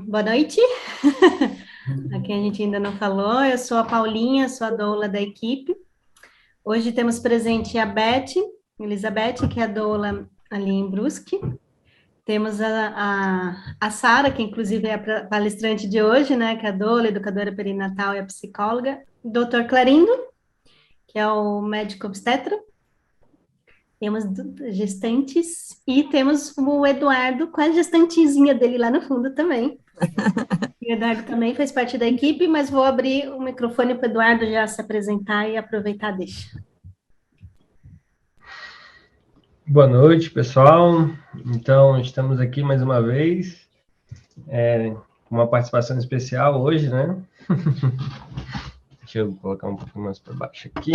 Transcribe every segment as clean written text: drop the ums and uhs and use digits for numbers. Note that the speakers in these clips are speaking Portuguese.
Boa noite. Aqui a gente ainda não falou. Eu sou a Paulinha, sou a doula da equipe. Hoje temos presente a Beth, Elizabeth, que é a doula ali em Brusque. Temos a Sara, que inclusive é a palestrante de hoje, né? Que é a doula, educadora perinatal e a psicóloga. Doutor Clarindo, que é o médico obstetra. Temos gestantes e temos o Eduardo com a gestantezinha dele lá no fundo também. O Eduardo também faz parte da equipe, mas vou abrir o microfone para o Eduardo já se apresentar e aproveitar deixa. Boa noite, pessoal. Então, estamos aqui mais uma vez, com uma participação especial hoje, né? Deixa eu colocar um pouquinho mais para baixo aqui.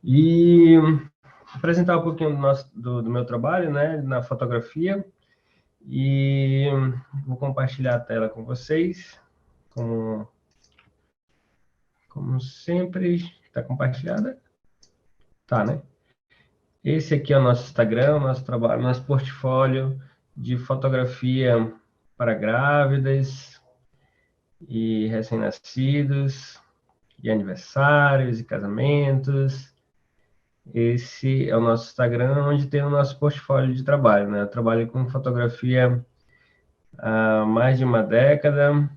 E apresentar um pouquinho do meu trabalho, né, na fotografia. E vou compartilhar a tela com vocês, como sempre. Está compartilhada? Tá, né? Esse aqui é o nosso Instagram, nosso trabalho, nosso portfólio de fotografia para grávidas e recém-nascidos, e aniversários e casamentos. Esse é o nosso Instagram, onde tem o nosso portfólio de trabalho, né? Eu trabalho com fotografia há mais de uma década.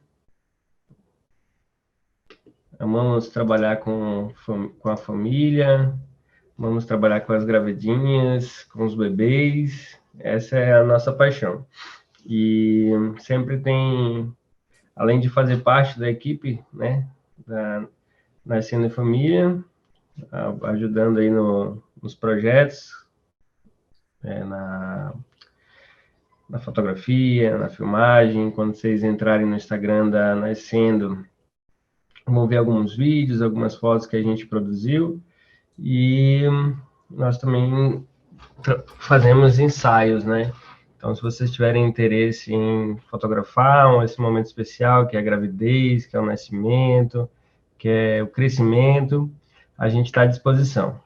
Amamos trabalhar com a família, vamos trabalhar com as gravidinhas, com os bebês. Essa é a nossa paixão. E sempre tem, além de fazer parte da equipe, né, da Nascendo em Família, ajudando aí nos projetos, na fotografia, na filmagem. Quando vocês entrarem no Instagram da Nascendo, vão ver alguns vídeos, algumas fotos que a gente produziu. E nós também fazemos ensaios, né? Então, se vocês tiverem interesse em fotografar esse momento especial, que é a gravidez, que é o nascimento, que é o crescimento, a gente está à disposição.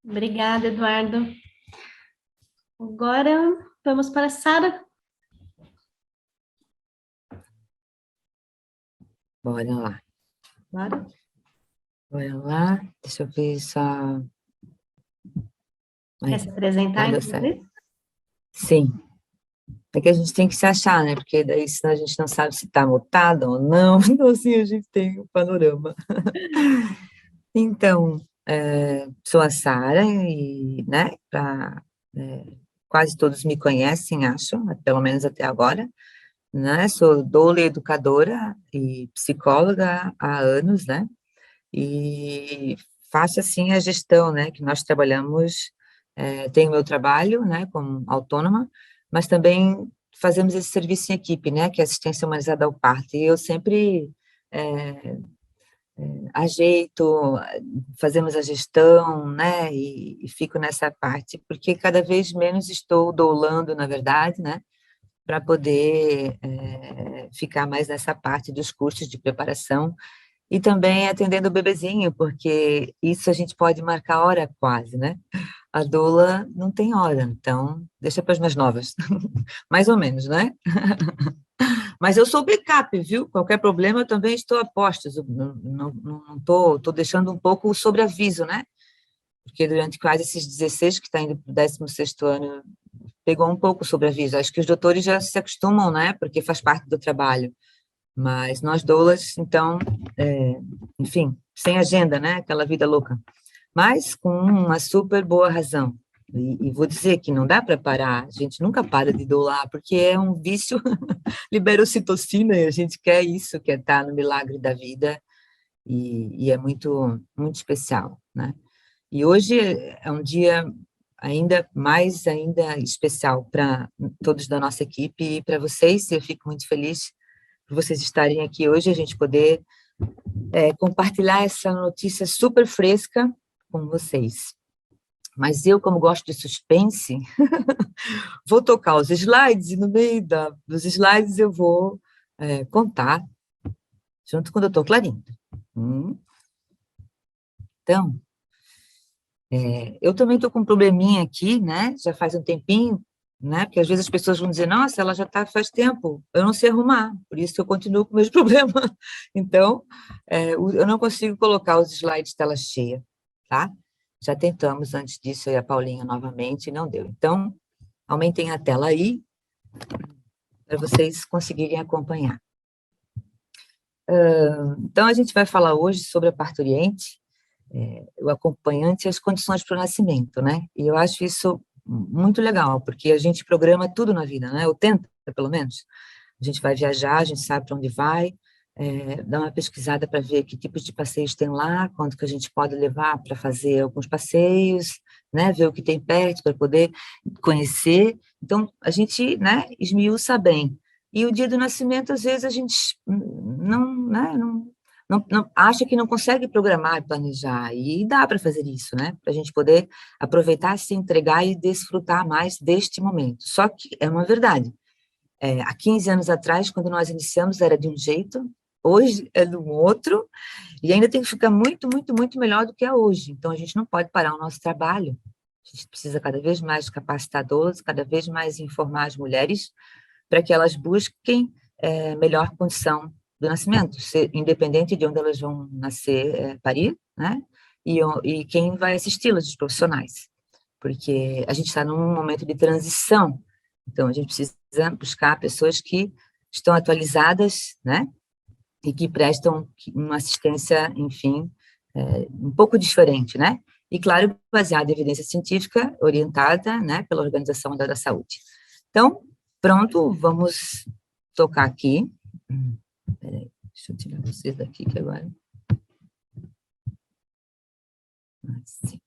Obrigada, Eduardo. Agora vamos para a Sara. Bora lá. Bora. Bora lá. Deixa eu ver só. Quer se apresentar, inclusive? Sim. É que a gente tem que se achar, né? Porque daí senão a gente não sabe se está mutada ou não. Então, assim, a gente tem o panorama. Então, sou a Sara e, né, quase todos me conhecem, acho, pelo menos até agora, né? Sou doula e educadora e psicóloga há anos, né? E faço, assim, a gestão, né? Que nós trabalhamos, tenho meu trabalho, né, como autônoma, mas também fazemos esse serviço em equipe, né? Que é assistência humanizada ao parto. E eu sempre ajeito, fazemos a gestão, né, e fico nessa parte, porque cada vez menos estou doulando, na verdade, né, para poder ficar mais nessa parte dos cursos de preparação e também atendendo o bebezinho, porque isso a gente pode marcar hora quase, né? A doula não tem hora, então deixa para as mais novas, mais ou menos, né? Mas eu sou backup, viu? Qualquer problema eu também estou a postos. Eu não tô deixando um pouco o sobreaviso, né? Porque durante quase esses 16, que está indo para o 16º ano, pegou um pouco o sobreaviso. Acho que os doutores já se acostumam, né? Porque faz parte do trabalho. Mas nós doulas, então, enfim, sem agenda, né? Aquela vida louca. Mas com uma super boa razão. E vou dizer que não dá para parar, a gente nunca para de doular, porque é um vício, libera ocitocina e a gente quer isso, quer estar no milagre da vida, e é muito, muito especial, né? E hoje é um dia ainda especial para todos da nossa equipe e para vocês, eu fico muito feliz por vocês estarem aqui hoje, a gente poder compartilhar essa notícia super fresca com vocês. Mas eu, como gosto de suspense, vou tocar os slides e no meio dos slides eu vou contar, junto com o doutor Clarindo. Então, Eu também estou com um probleminha aqui, né? Já faz um tempinho, né? Porque às vezes as pessoas vão dizer, nossa, ela já está faz tempo, eu não sei arrumar, por isso que eu continuo com o mesmo problema. Então, eu não consigo colocar os slides tela cheia, tá? Já tentamos antes disso, eu e a Paulinha novamente, e não deu. Então, aumentem a tela aí, para vocês conseguirem acompanhar. Então, a gente vai falar hoje sobre a parturiente, o acompanhante e as condições para o nascimento, né? E eu acho isso muito legal, porque a gente programa tudo na vida, né? Ou tenta, pelo menos. A gente vai viajar, a gente sabe para onde vai, dá uma pesquisada para ver que tipos de passeios tem lá, quanto que a gente pode levar para fazer alguns passeios, né? Ver o que tem perto para poder conhecer. Então, a gente, né, esmiuça bem. E o dia do nascimento, às vezes, a gente não acha que não consegue programar e planejar, e dá para fazer isso, né? Para a gente poder aproveitar, se entregar e desfrutar mais deste momento. Só que é uma verdade. Há 15 anos atrás, quando nós iniciamos, era de um jeito, hoje é do outro, e ainda tem que ficar muito, muito, muito melhor do que é hoje. Então, a gente não pode parar o nosso trabalho. A gente precisa cada vez mais capacitadores, cada vez mais informar as mulheres para que elas busquem melhor condição do nascimento, independente de onde elas vão nascer, parir, né? E quem vai assisti-las, os profissionais. Porque a gente está num momento de transição, então a gente precisa buscar pessoas que estão atualizadas, né? E que prestam uma assistência, enfim, um pouco diferente, né? E, claro, baseada em evidência científica, orientada, né, pela Organização Mundial da Saúde. Então, pronto, vamos tocar aqui. Peraí, deixa eu tirar vocês daqui, que agora... Assim.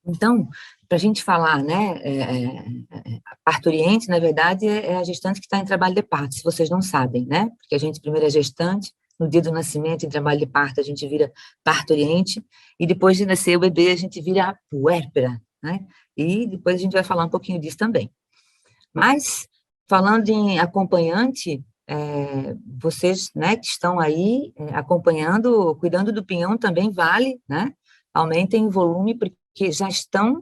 Então, para a gente falar, né, a parturiente, na verdade, é a gestante que está em trabalho de parto, se vocês não sabem, né? Porque a gente primeiro é gestante, no dia do nascimento, em trabalho de parto, a gente vira parturiente, e depois de nascer o bebê, a gente vira puérpera, né? E depois a gente vai falar um pouquinho disso também. Mas, falando em acompanhante, vocês, né, que estão aí acompanhando, cuidando do pinhão também vale, né? Aumentem o volume, porque já estão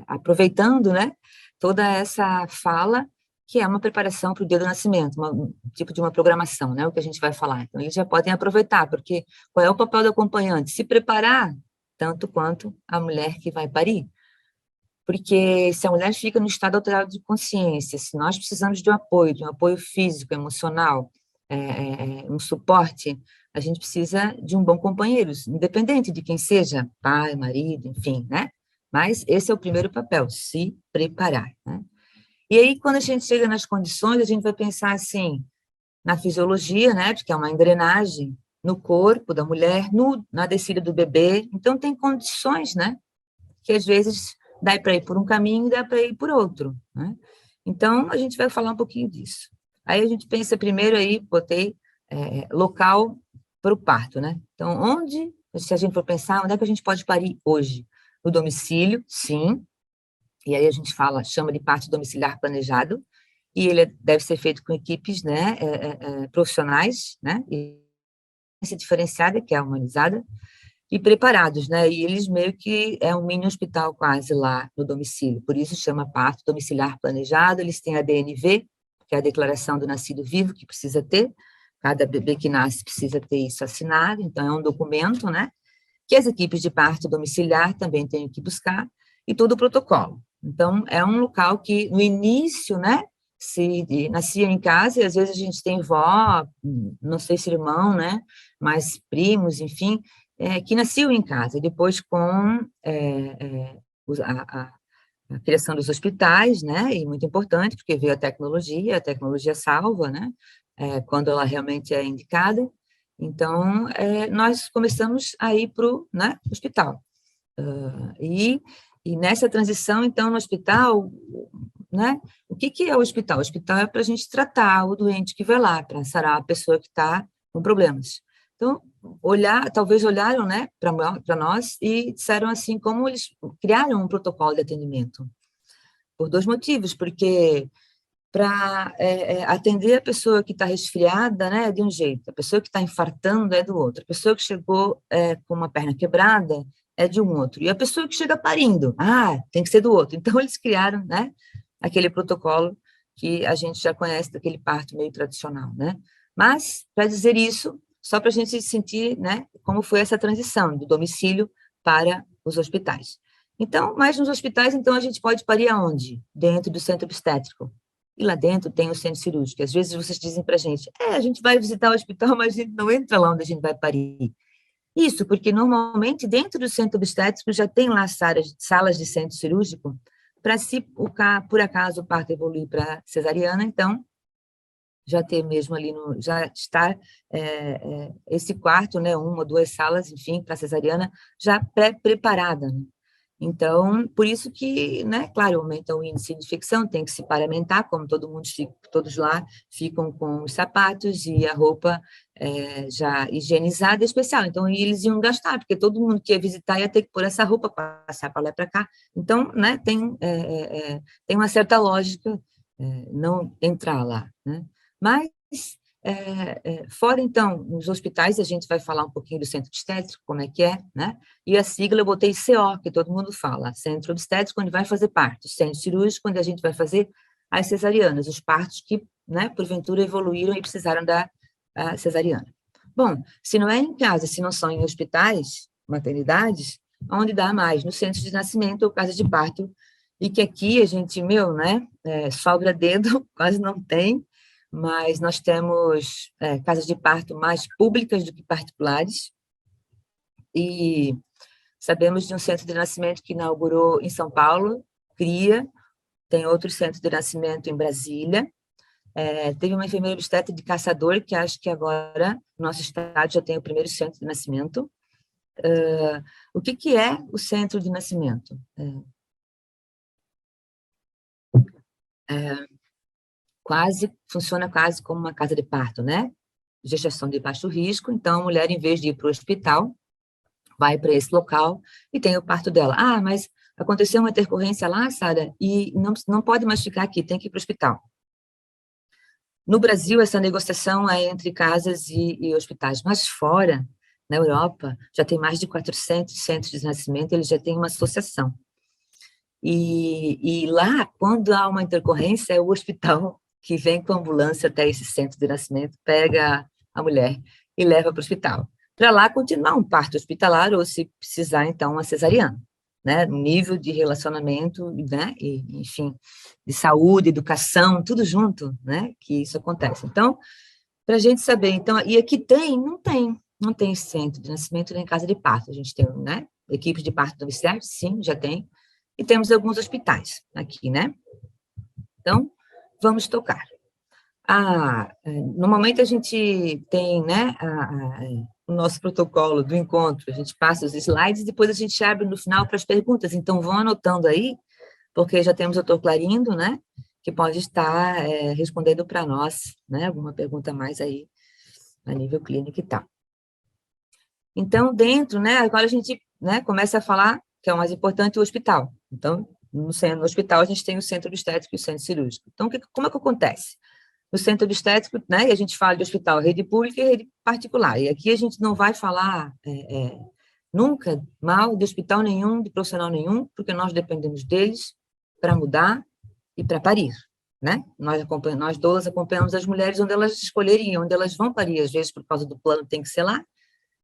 aproveitando, né, toda essa fala, que é uma preparação para o dia do nascimento, um tipo de uma programação, né, o que a gente vai falar. Então, eles já podem aproveitar, porque qual é o papel do acompanhante? Se preparar, tanto quanto a mulher que vai parir. Porque se a mulher fica no estado alterado de consciência, se nós precisamos de um apoio físico, emocional, um suporte, a gente precisa de um bom companheiro, independente de quem seja, pai, marido, enfim, né? Mas esse é o primeiro papel, se preparar, né? E aí, quando a gente chega nas condições, a gente vai pensar assim, na fisiologia, né? Porque é uma engrenagem no corpo da mulher, na descida do bebê, então tem condições, né? Que às vezes dá para ir por um caminho e dá para ir por outro, né? Então, a gente vai falar um pouquinho disso. Aí a gente pensa primeiro aí, botei local para o parto, né? Então, se a gente for pensar, onde é que a gente pode parir hoje? No domicílio, sim, e aí a gente chama de parto domiciliar planejado, e ele deve ser feito com equipes, né, profissionais, né, e diferenciada, que é a humanizada, e preparados, né? E eles meio que é um mini hospital quase lá no domicílio, por isso chama parto domiciliar planejado. Eles têm a DNV, que é a declaração do nascido vivo, que precisa ter, cada bebê que nasce precisa ter isso assinado, então é um documento, né? Que as equipes de parto domiciliar também têm que buscar, e todo o protocolo. Então, é um local que, no início, né, se nascia em casa, e às vezes a gente tem vó, não sei se irmão, né, mas primos, enfim, que nasciam em casa, e depois com a criação dos hospitais, né, e muito importante, porque veio a tecnologia salva, né, quando ela realmente é indicada. Então, nós começamos a ir para o, né, hospital. E nessa transição, então, no hospital, né, o que é o hospital? O hospital é para a gente tratar o doente que vai lá, para sarar a pessoa que está com problemas. Então, talvez olharam, né, para nós e disseram assim, como eles criaram um protocolo de atendimento. Por dois motivos, porque para atender a pessoa que está resfriada, né, de um jeito, a pessoa que está infartando é do outro, a pessoa que chegou com uma perna quebrada é de um outro, e a pessoa que chega parindo, tem que ser do outro. Então, eles criaram, né, aquele protocolo que a gente já conhece daquele parto meio tradicional, né? Mas, para dizer isso, só para a gente sentir, né, como foi essa transição do domicílio para os hospitais. Então, mas nos hospitais, então, a gente pode parir aonde? Dentro do centro obstétrico. E lá dentro tem o centro cirúrgico. Às vezes vocês dizem para a gente vai visitar o hospital, mas a gente não entra lá onde a gente vai parir. Isso, porque normalmente dentro do centro obstétrico já tem lá salas de centro cirúrgico, para se por acaso o parto evoluir para cesariana, então já ter mesmo ali, já estar esse quarto, né, uma ou duas salas, enfim, para cesariana, já pré-preparada, né? Então, por isso que, né, claro, aumenta o índice de infecção, tem que se paramentar, como todos lá ficam com os sapatos e a roupa já higienizada especial. Então, eles iam gastar, porque todo mundo que ia visitar ia ter que pôr essa roupa, passar para lá e para cá. Então, né, tem uma certa lógica não entrar lá, né? Mas, fora, então, nos hospitais, a gente vai falar um pouquinho do centro obstétrico, como é que é, né? E a sigla eu botei CO, que todo mundo fala, centro obstétrico, onde vai fazer parto, centro cirúrgico, onde a gente vai fazer as cesarianas, os partos que, né, porventura evoluíram e precisaram da cesariana. Bom, se não é em casa, se não são em hospitais, maternidades, onde dá mais? No centro de nascimento ou casa de parto, e que aqui a gente, né, sobra dedo, quase não tem, mas nós temos casas de parto mais públicas do que particulares, e sabemos de um centro de nascimento que inaugurou em São Paulo, CRIA, tem outro centro de nascimento em Brasília, teve uma enfermeira obstetra de Caçador, que acho que agora, no nosso estado, já tem o primeiro centro de nascimento. O que é o centro de nascimento? Funciona quase como uma casa de parto, né? Gestação de baixo risco, então a mulher, em vez de ir para o hospital, vai para esse local e tem o parto dela. Mas aconteceu uma intercorrência lá, Sara, e não pode mais ficar aqui, tem que ir para o hospital. No Brasil, essa negociação é entre casas e hospitais, mas fora, na Europa, já tem mais de 400 centros de nascimento, eles já têm uma associação. E lá, quando há uma intercorrência, é o hospital que vem com a ambulância até esse centro de nascimento, pega a mulher e leva para o hospital. Para lá continuar um parto hospitalar, ou se precisar, então, uma cesariana, né? Um nível de relacionamento, né? E, enfim, de saúde, educação, tudo junto, né? Que isso acontece. Então, para a gente saber, então, e aqui não tem centro de nascimento nem casa de parto. A gente tem, né? Equipes de parto domiciliar, sim, já tem. E temos alguns hospitais aqui, né? Então, vamos tocar. Normalmente a gente tem, né, o nosso protocolo do encontro, a gente passa os slides e depois a gente abre no final para as perguntas. Então, vão anotando aí, porque já temos o Dr. Clarindo, né, que pode estar respondendo para nós, né, alguma pergunta mais aí a nível clínico e tal. Então, dentro, né, agora a gente, né, começa a falar que é o mais importante, o hospital. Então, no hospital, a gente tem o centro obstétrico e o centro cirúrgico. Então, como é que acontece? No centro obstétrico, né, e a gente fala de hospital, rede pública e rede particular. E aqui a gente não vai falar nunca mal de hospital nenhum, de profissional nenhum, porque nós dependemos deles para mudar e para parir, né? Nós doulas acompanhamos as mulheres onde elas escolherem, onde elas vão parir. Às vezes, por causa do plano, tem que ser lá.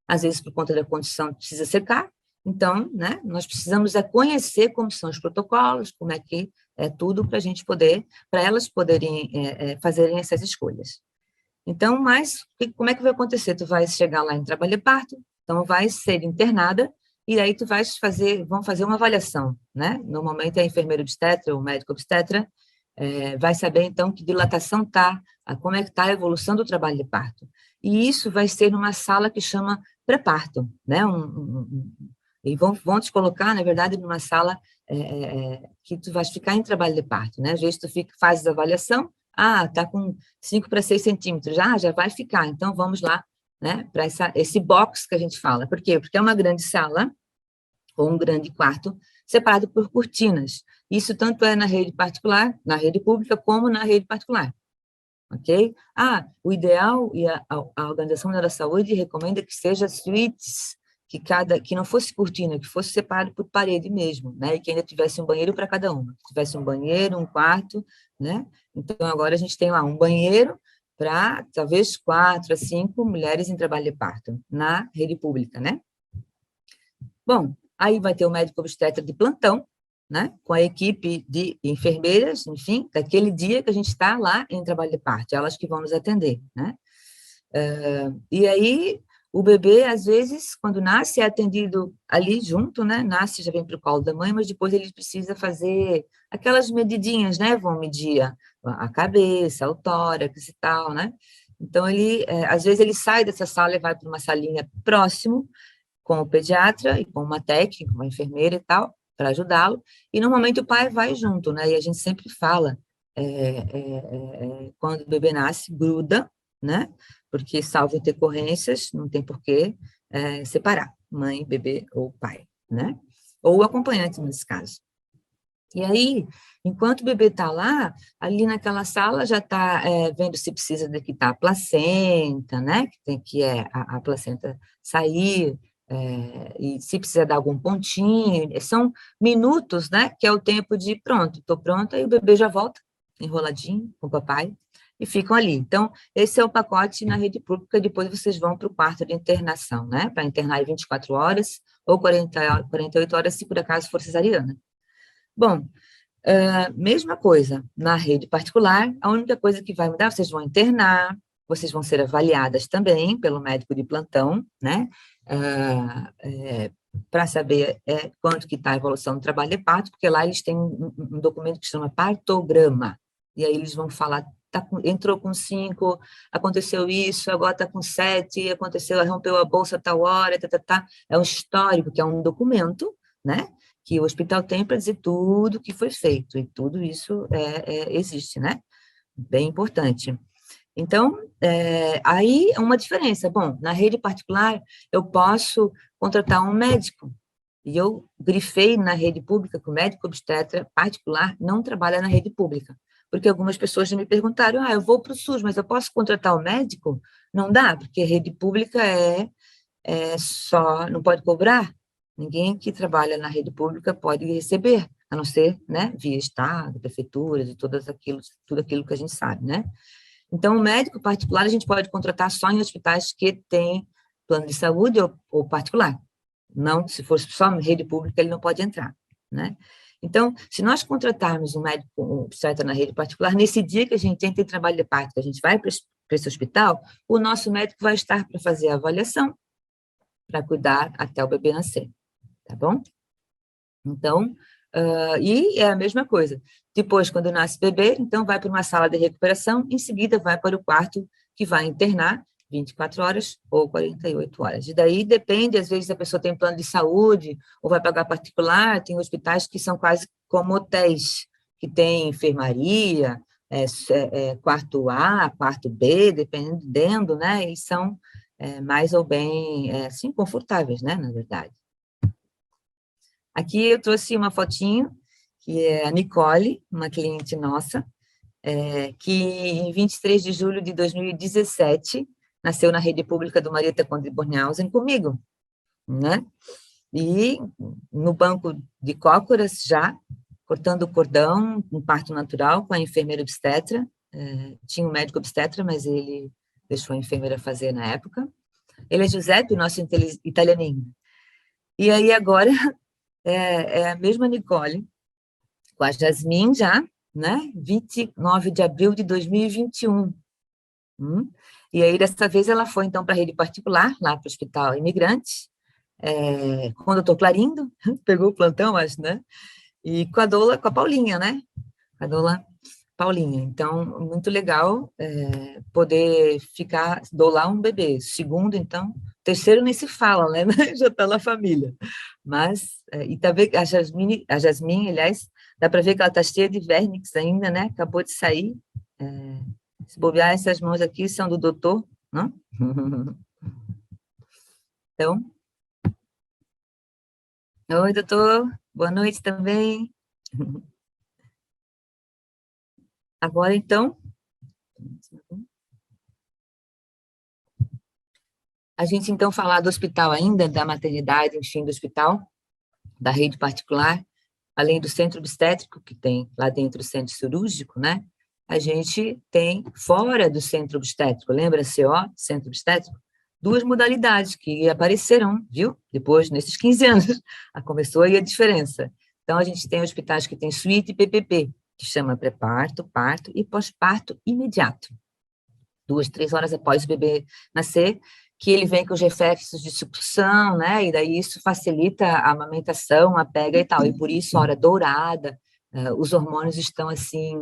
Às vezes, por conta da condição, precisa ser cá. Então, né, nós precisamos conhecer como são os protocolos, como é que é tudo para a gente poder, para elas poderem fazerem essas escolhas. Então, mas como é que vai acontecer? Tu vai chegar lá em trabalho de parto, então vai ser internada e aí vão fazer uma avaliação, né? Normalmente a enfermeira obstetra ou o médico obstetra vai saber então que dilatação está, como é que está a evolução do trabalho de parto. E isso vai ser numa sala que chama pré-parto, né? E vão te colocar, na verdade, numa sala que tu vais ficar em trabalho de parto, né? Às vezes tu fazes a avaliação, está com 5 para 6 centímetros, já vai ficar, então vamos lá, né? Para esse box que a gente fala. Por quê? Porque é uma grande sala, ou um grande quarto, separado por cortinas. Isso tanto é na rede particular, na rede pública, como na rede particular. Ok? O ideal e a Organização Mundial da Saúde recomenda que seja suítes, que não fosse cortina, que fosse separado por parede mesmo, né? E que ainda tivesse um banheiro para cada uma. Tivesse um banheiro, um quarto, né? Então, agora a gente tem lá um banheiro para, talvez, 4 a 5 mulheres em trabalho de parto, na rede pública, né? Bom, aí vai ter o médico obstetra de plantão, né, com a equipe de enfermeiras, enfim, daquele dia que a gente está lá em trabalho de parto, elas que vão nos atender, né? E aí, o bebê, às vezes, quando nasce, é atendido ali junto, né? Nasce, já vem para o colo da mãe, mas depois ele precisa fazer aquelas medidinhas, né? Vão medir a cabeça, o tórax e tal, né? Então, às vezes, ele sai dessa sala e vai para uma salinha próximo, com o pediatra e com uma técnica, uma enfermeira e tal, para ajudá-lo, e normalmente o pai vai junto, né? E a gente sempre fala, quando o bebê nasce, gruda, né? Porque, salvo intercorrências, não tem por que separar mãe, bebê ou pai, né? Ou o acompanhante, nesse caso. E aí, enquanto o bebê está lá, ali naquela sala já está vendo se precisa de quitar a placenta, né? Que tem que a placenta sair, e se precisa dar algum pontinho. São minutos, né? Que é o tempo de pronto, estou pronta, e o bebê já volta enroladinho com o papai e ficam ali. Então, esse é o pacote na rede pública, e depois vocês vão para o quarto de internação, né? Para internar em 24 horas ou 48 horas, se por acaso for cesariana. Bom, mesma coisa na rede particular, a única coisa que vai mudar, vocês vão internar, vocês vão ser avaliadas também pelo médico de plantão, né? Para saber quanto que está a evolução do trabalho de parto, porque lá eles têm um documento que se chama partograma, e aí eles vão falar, entrou com 5, aconteceu isso, agora está com 7, aconteceu, rompeu a bolsa tal hora, é um histórico, que é um documento, né? Que o hospital tem para dizer tudo que foi feito, e tudo isso existe, né? Bem importante. Então, aí é uma diferença. Bom, na rede particular, eu posso contratar um médico, e eu grifei na rede pública que o médico obstetra particular não trabalha na rede pública, porque algumas pessoas já me perguntaram, eu vou para o SUS, mas eu posso contratar um médico? Não dá, porque a rede pública só, não pode cobrar. Ninguém que trabalha na rede pública pode receber, a não ser, né, via Estado, prefeituras e tudo aquilo que a gente sabe, né? Então, o médico particular a gente pode contratar só em hospitais que têm plano de saúde ou particular. Não, se for só rede pública, ele não pode entrar, né? Então, se nós contratarmos um médico obstetra na rede particular, nesse dia que a gente entra em trabalho de parto, que a gente vai para esse hospital, o nosso médico vai estar para fazer a avaliação, para cuidar até o bebê nascer, tá bom? Então, e é a mesma coisa. Depois, quando nasce o bebê, então vai para uma sala de recuperação, em seguida vai para o quarto que vai internar 24 horas ou 48 horas. E daí depende, às vezes a pessoa tem plano de saúde ou vai pagar particular, tem hospitais que são quase como hotéis, que tem enfermaria, quarto A, quarto B, dependendo, né? E são mais ou bem, assim, confortáveis, né, na verdade. Aqui eu trouxe uma fotinho, que é a Nicole, uma cliente nossa, que em 23 de julho de 2017, nasceu na rede pública do Marieta Conde Bornhausen comigo, né? E no banco de cócoras já, cortando o cordão, um parto natural com a enfermeira obstetra, tinha um médico obstetra, mas ele deixou a enfermeira fazer na época. Ele é Giuseppe, nosso italianinho. E aí agora é a mesma Nicole, com a Jasmine já, né? 29 de abril de 2021. E aí, dessa vez, ela foi, então, para a rede particular, lá para o Hospital Imigrantes, com o doutor Clarindo, pegou o plantão, acho, né? E com a Paulinha, né? Com a doula Paulinha. Então, muito legal poder doular um bebê. Segundo, então, terceiro nem se fala, né? Já está na família. Mas, e também a Jasmine, aliás, dá para ver que ela está cheia de vernix ainda, né? Acabou de sair. Se bobear, essas mãos aqui são do doutor, não? Então, oi, doutor. Boa noite também. Agora, então, a gente, então, falar do hospital ainda, da maternidade, enfim, do hospital, da rede particular, além do centro obstétrico, que tem lá dentro o centro cirúrgico, né? A gente tem, fora do centro obstétrico, lembra CO, centro obstétrico? Duas modalidades que apareceram, viu? Depois, nesses 15 anos, começou aí a diferença. Então, a gente tem hospitais que tem suíte e PPP, que chama pré-parto, parto e pós-parto imediato. 2, 3 horas após o bebê nascer, que ele vem com os reflexos de sucção, né? E daí isso facilita a amamentação, a pega e tal. E por isso, a hora dourada, os hormônios estão assim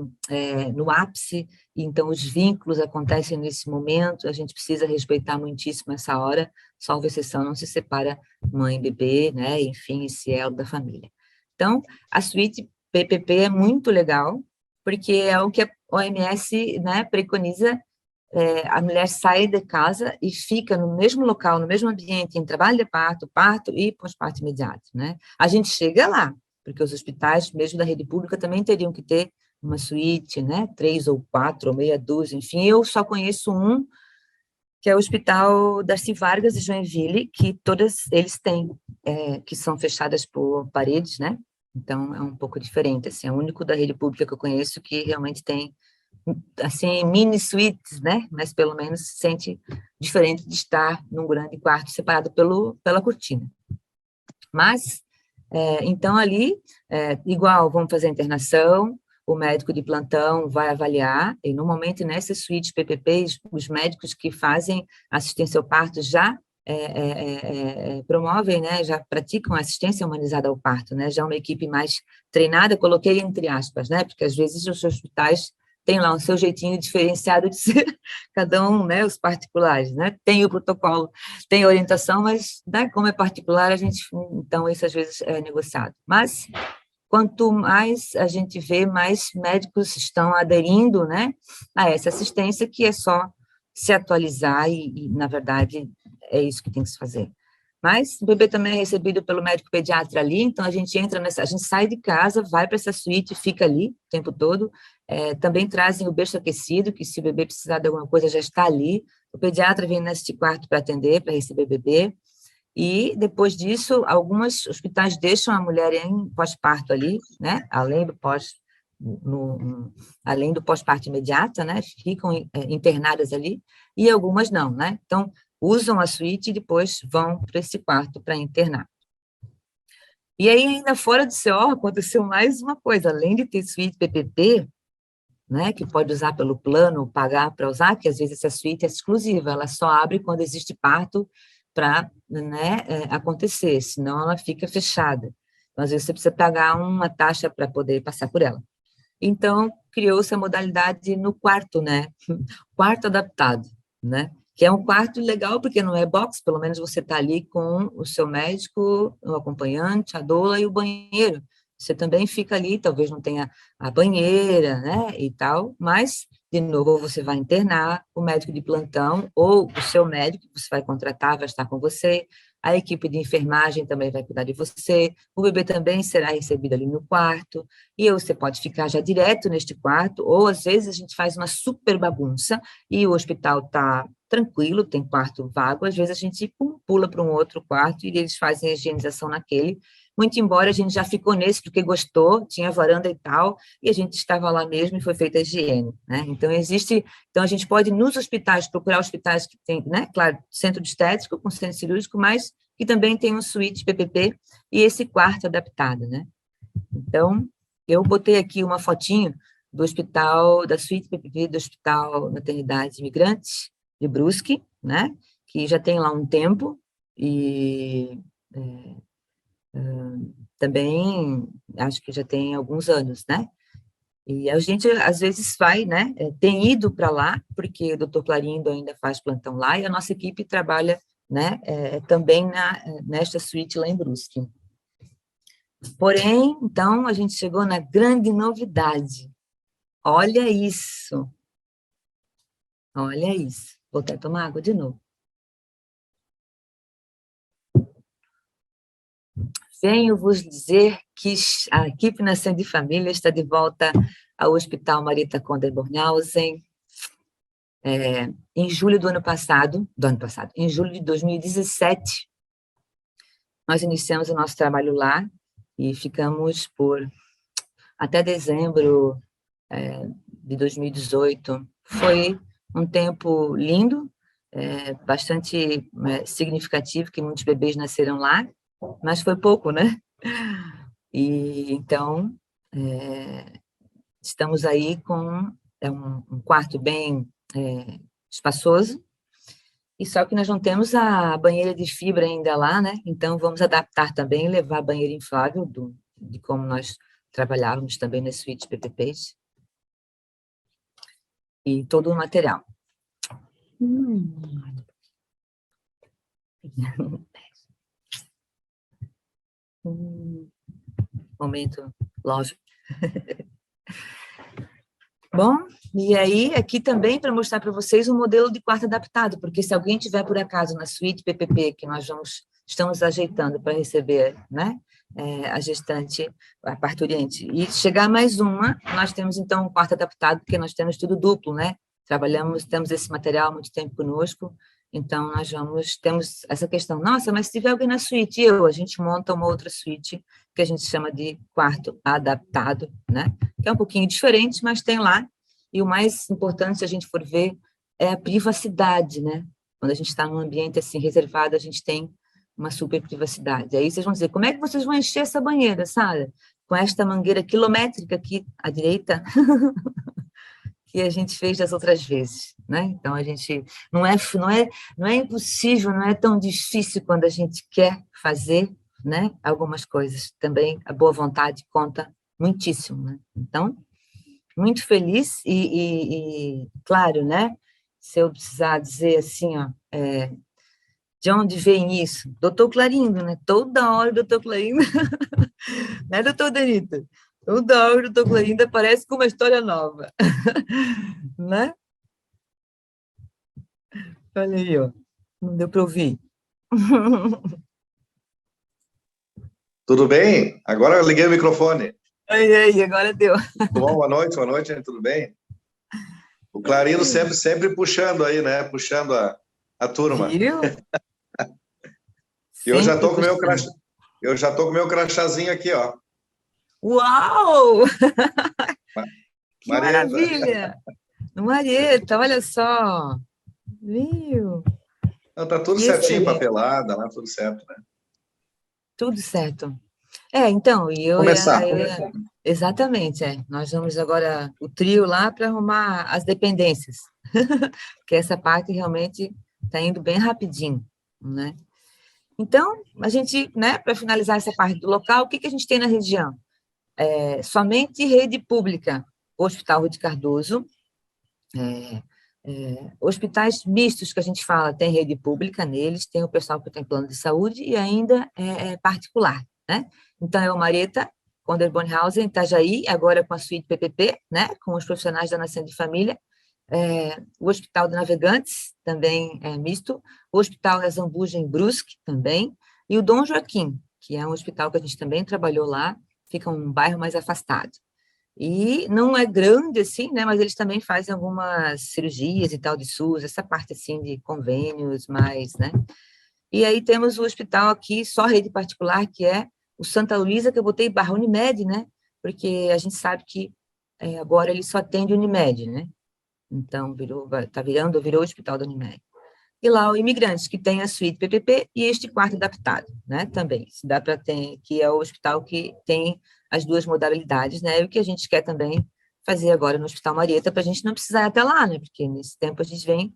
no ápice, e então os vínculos acontecem nesse momento. A gente precisa respeitar muitíssimo essa hora. Salvo exceção, não se separa mãe e bebê, né? Enfim, esse elo da família. Então, a suíte PPP é muito legal, porque é o que a OMS, né, preconiza. A mulher sai de casa e fica no mesmo local, no mesmo ambiente, em trabalho de parto, parto e pós-parto imediato, né? A gente chega lá, porque os hospitais, mesmo da rede pública, também teriam que ter uma suíte, né? 3 ou 4 ou meia dúzia, enfim, eu só conheço um, que é o Hospital Darcy Vargas de Joinville, que todas eles têm, que são fechadas por paredes, né? Então, é um pouco diferente, assim, é o único da rede pública que eu conheço que realmente tem assim, mini suítes, né? Mas pelo menos se sente diferente de estar num grande quarto separado pela cortina. Mas, então ali, igual, vamos fazer a internação, o médico de plantão vai avaliar, e normalmente nessas suítes PPPs, os médicos que fazem assistência ao parto já promovem, né, já praticam assistência humanizada ao parto, né, já uma equipe mais treinada, coloquei entre aspas, né, porque às vezes os hospitais têm lá o seu jeitinho diferenciado de ser cada um, né, os particulares, né, tem o protocolo, tem a orientação, mas, né, como é particular, a gente, então, isso às vezes é negociado. Mas, quanto mais a gente vê, mais médicos estão aderindo, né, a essa assistência, que é só se atualizar e, na verdade, é isso que tem que se fazer. Mas o bebê também é recebido pelo médico pediatra ali, então a gente entra nessa, a gente sai de casa, vai para essa suíte, fica ali o tempo todo. Também trazem o berço aquecido, que se o bebê precisar de alguma coisa já está ali. O pediatra vem neste quarto para atender, para receber o bebê. E depois disso, alguns hospitais deixam a mulher em pós-parto ali, né? Além do pós-parto imediato, né? Ficam internadas ali, e algumas não, né? Então, usam a suíte e depois vão para esse quarto para internar. E aí, ainda fora do CO, aconteceu mais uma coisa, além de ter suíte PPP, né, que pode usar pelo plano, pagar para usar, que às vezes essa suíte é exclusiva, ela só abre quando existe parto para, né, acontecer, senão ela fica fechada. Então, às vezes você precisa pagar uma taxa para poder passar por ela. Então, criou-se a modalidade no quarto, né, quarto adaptado, né, que é um quarto legal, porque não é box, pelo menos você está ali com o seu médico, o acompanhante, a doula e o banheiro. Você também fica ali, talvez não tenha a banheira, né, e tal, mas, de novo, você vai internar, o médico de plantão ou o seu médico que você vai contratar vai estar com você, a equipe de enfermagem também vai cuidar de você, o bebê também será recebido ali no quarto, e você pode ficar já direto neste quarto, ou às vezes a gente faz uma super bagunça, e o hospital está tranquilo, tem quarto vago, às vezes a gente pula para um outro quarto e eles fazem a higienização naquele, muito embora a gente já ficou nesse porque gostou, tinha varanda e tal, e a gente estava lá mesmo e foi feita a higiene, né? Então a gente pode nos hospitais, procurar hospitais que tem, né, claro, centro de estético com centro cirúrgico, mas que também tem um suíte PPP e esse quarto adaptado, né? Então, eu botei aqui uma fotinho do hospital, da suíte PPP do Hospital Maternidade Imigrantes de Brusque, né? Que já tem lá um tempo e também acho que já tem alguns anos, né? E a gente, às vezes, vai, né? Tem ido para lá, porque o doutor Clarindo ainda faz plantão lá, e a nossa equipe trabalha, né? Também nesta suíte lá em Brusque. Porém, então, a gente chegou na grande novidade. Olha isso. Olha isso. Vou até tomar água de novo. venho vos dizer que a equipe Nascendo de Família está de volta ao Hospital Marieta Konder-Bornhausen em julho em julho de 2017, nós iniciamos o nosso trabalho lá e ficamos até dezembro de 2018. Foi um tempo lindo, bastante significativo, que muitos bebês nasceram lá, mas foi pouco, né? E então, estamos aí com um quarto bem espaçoso, e só que nós não temos a banheira de fibra ainda lá, né? Então, vamos adaptar também, levar a banheira inflável de como nós trabalhávamos também nas suítes PPPs, e todo o material. Momento, lógico. Bom, e aí, aqui também para mostrar para vocês um modelo de quarto adaptado, porque se alguém tiver, por acaso, na suíte PPP, que nós estamos ajeitando para receber, né, a gestante, a parturiente, e chegar mais uma, nós temos, então, um quarto adaptado, porque nós temos tudo duplo, né? Temos esse material há muito tempo conosco, então nós temos essa questão, nossa, mas se tiver alguém na suíte, a gente monta uma outra suíte, que a gente chama de quarto adaptado, né? Que é um pouquinho diferente, mas tem lá, e o mais importante, se a gente for ver, é a privacidade, né? Quando a gente está num ambiente assim reservado, a gente tem uma super privacidade. Aí vocês vão dizer, como é que vocês vão encher essa banheira, Sara? Com esta mangueira quilométrica aqui à direita, que a gente fez das outras vezes, né? Então, a gente não é impossível, não é tão difícil quando a gente quer fazer, né, algumas coisas. Também a boa vontade conta muitíssimo, né? Então, muito feliz e claro, né, se eu precisar dizer assim, de onde vem isso? Doutor Clarindo, né? Toda hora o doutor Clarindo, né, doutor Danita? Toda hora o doutor Clarindo aparece com uma história nova, né? Olha aí, ó. Não deu para ouvir. Tudo bem? Agora eu liguei o microfone. Aí, agora deu. Bom, boa noite, tudo bem? O Clarindo sempre puxando aí, né? Puxando a turma. Viu? E eu já tô com o meu crachazinho aqui, ó. Uau! Que Marieta. maravilha! Marieta, olha só. Viu? Não, tá tudo certinho, papelada, lá tudo certo, né? Tudo certo. Então, e eu Começar. Exatamente, nós vamos agora, o trio lá, para arrumar as dependências, que essa parte realmente está indo bem rapidinho, né? Então, a gente, né, para finalizar essa parte do local, o que a gente tem na região? Somente rede pública, Hospital Ruth Cardoso, hospitais mistos que a gente fala, tem rede pública neles, tem o pessoal que tem plano de saúde e ainda é particular, né? Então, é o Marieta Konder-Bornhausen, Itajaí, agora com a suíte PPP, né? Com os profissionais da Nascente de Família, o Hospital de Navegantes, também é misto, o Hospital Zambuja, em Brusque, também, e o Dom Joaquim, que é um hospital que a gente também trabalhou lá, fica um bairro mais afastado. E não é grande, assim, né, mas eles também fazem algumas cirurgias e tal de SUS, essa parte, assim, de convênios, mais, né. E aí temos o hospital aqui, só rede particular, que é o Santa Luísa, que eu botei barra Unimed, né, porque a gente sabe que agora ele só atende Unimed, né, então virou o hospital da Unimed. E lá o Imigrantes, que tem a suíte PPP e este quarto adaptado, né, também, se dá para ter, que é o hospital que tem as duas modalidades, né, e o que a gente quer também fazer agora no Hospital Marieta, para a gente não precisar ir até lá, né, porque nesse tempo a gente vem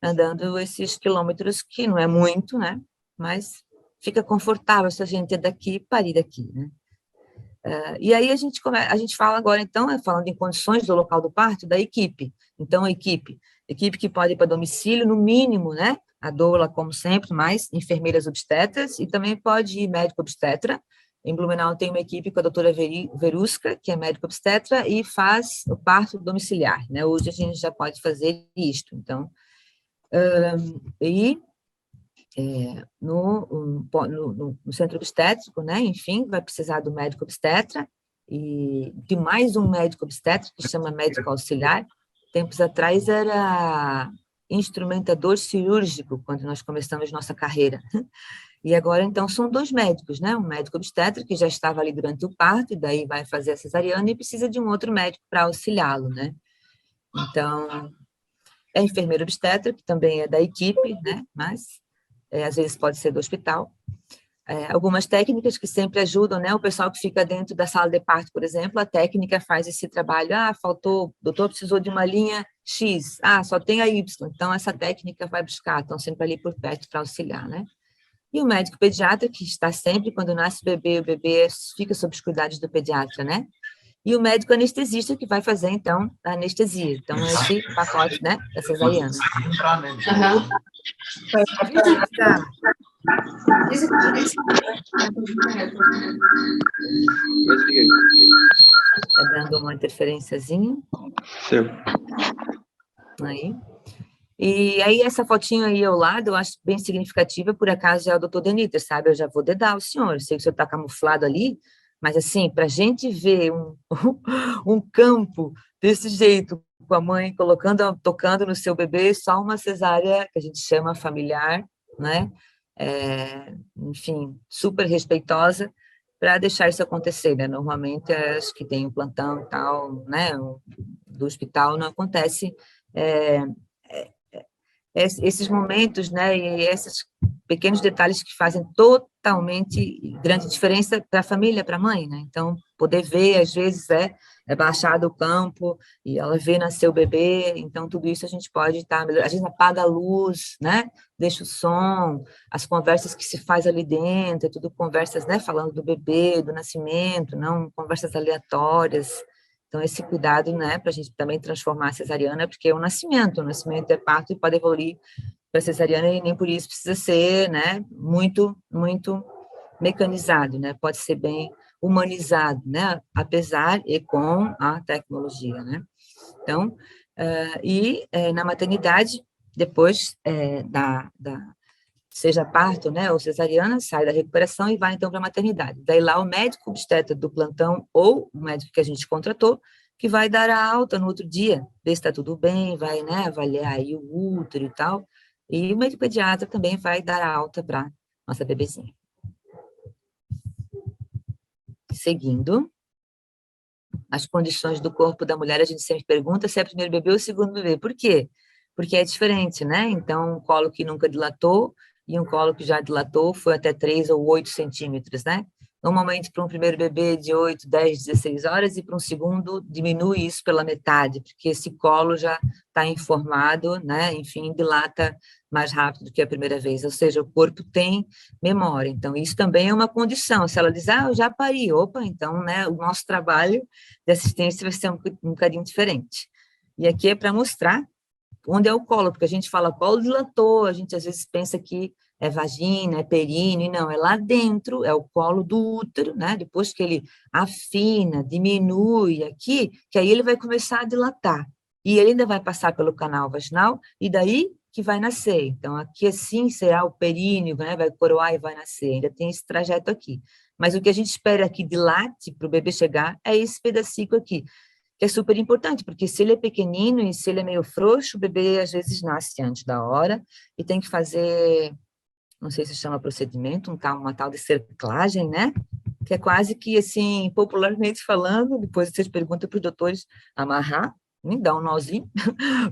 andando esses quilômetros, que não é muito, né, mas fica confortável se a gente é daqui e parir daqui, né. E aí a gente fala agora, então, falando em condições do local do parto, da equipe. Então, a equipe que pode ir para domicílio, no mínimo, né? A doula, como sempre, mais enfermeiras obstetras, e também pode ir médico obstetra. Em Blumenau tem uma equipe com a doutora Verusca, que é médico obstetra, e faz o parto domiciliar, né? Hoje a gente já pode fazer isto, então. no centro obstétrico, né? Enfim, vai precisar do médico obstetra e de mais um médico obstetra, que chama médico auxiliar. Tempos atrás era instrumentador cirúrgico, quando nós começamos nossa carreira. E agora, então, são 2 médicos, né? Um médico obstetra, que já estava ali durante o parto, e daí vai fazer a cesariana, e precisa de um outro médico para auxiliá-lo, né? Então, é enfermeiro obstetra, que também é da equipe, né? Mas, às vezes, pode ser do hospital. Algumas técnicas que sempre ajudam, né? O pessoal que fica dentro da sala de parto, por exemplo, a técnica faz esse trabalho. Faltou, o doutor precisou de uma linha X. Só tem a Y. Então, essa técnica vai buscar, estão sempre ali por perto para auxiliar, né? E o médico pediatra, que está sempre, quando nasce o bebê fica sob os cuidados do pediatra, né? E o médico anestesista, que vai fazer, então, a anestesia. Então, esse pacote, né, da cesariana. Está dando uma interferênciazinha. Sim. Aí. E aí, essa fotinho aí ao lado, eu acho bem significativa, por acaso é o doutor Deniter, sabe? Eu já vou dedar o senhor, eu sei que o senhor está camuflado ali, mas assim, para a gente ver um campo desse jeito, com a mãe tocando no seu bebê, só uma cesárea, que a gente chama familiar, né? Enfim, super respeitosa, para deixar isso acontecer, né? Normalmente, as que tem um plantão e tal, né? Do hospital, não acontece esses momentos, né, e esses pequenos detalhes que fazem totalmente grande diferença para a família, para a mãe, né? Então, poder ver, às vezes, é baixar do campo e ela vê nascer o bebê, então tudo isso a gente pode estar melhor. A gente apaga a luz, né? Deixa o som, as conversas que se faz ali dentro, é tudo conversas, né, falando do bebê, do nascimento, não conversas aleatórias. Então, esse cuidado, né, para a gente também transformar a cesariana, porque o nascimento é parto e pode evoluir para cesariana e nem por isso precisa ser, né, muito, muito mecanizado, né, pode ser bem humanizado, né, apesar e com a tecnologia, né. Então, na maternidade, depois seja parto, né, ou cesariana, sai da recuperação e vai, então, para a maternidade. Daí lá o médico obstetra do plantão ou o médico que a gente contratou, que vai dar a alta no outro dia, ver se está tudo bem, vai, né, avaliar aí o útero e tal, e o médico pediatra também vai dar a alta para nossa bebezinha. Seguindo, as condições do corpo da mulher, a gente sempre pergunta se é o primeiro bebê ou o segundo bebê. Por quê? Porque é diferente, né? Então, um colo que nunca dilatou e um colo que já dilatou foi até 3 ou 8 centímetros, né? Normalmente, para um primeiro bebê de 8, 10, 16 horas, e para um segundo, diminui isso pela metade, porque esse colo já está informado, né? Enfim, dilata mais rápido do que a primeira vez, ou seja, o corpo tem memória. Então, isso também é uma condição. Se ela diz, eu já pari, opa, então, né, o nosso trabalho de assistência vai ser um bocadinho diferente. E aqui é para mostrar onde é o colo, porque a gente fala colo dilatou, a gente às vezes pensa que é vagina, é períneo, e não, é lá dentro, é o colo do útero, né? Depois que ele afina, diminui aqui, que aí ele vai começar a dilatar. E ele ainda vai passar pelo canal vaginal, e daí que vai nascer. Então, aqui assim será o períneo, né? Vai coroar e vai nascer, ainda tem esse trajeto aqui. Mas o que a gente espera que dilate para o bebê chegar é esse pedacinho aqui, que é super importante, porque se ele é pequenino e se ele é meio frouxo, o bebê às vezes nasce antes da hora e tem que fazer, não sei se chama procedimento, uma tal de cerclagem, né? Que é quase que, assim, popularmente falando, depois vocês perguntam para os doutores, amarrar, dar um nozinho,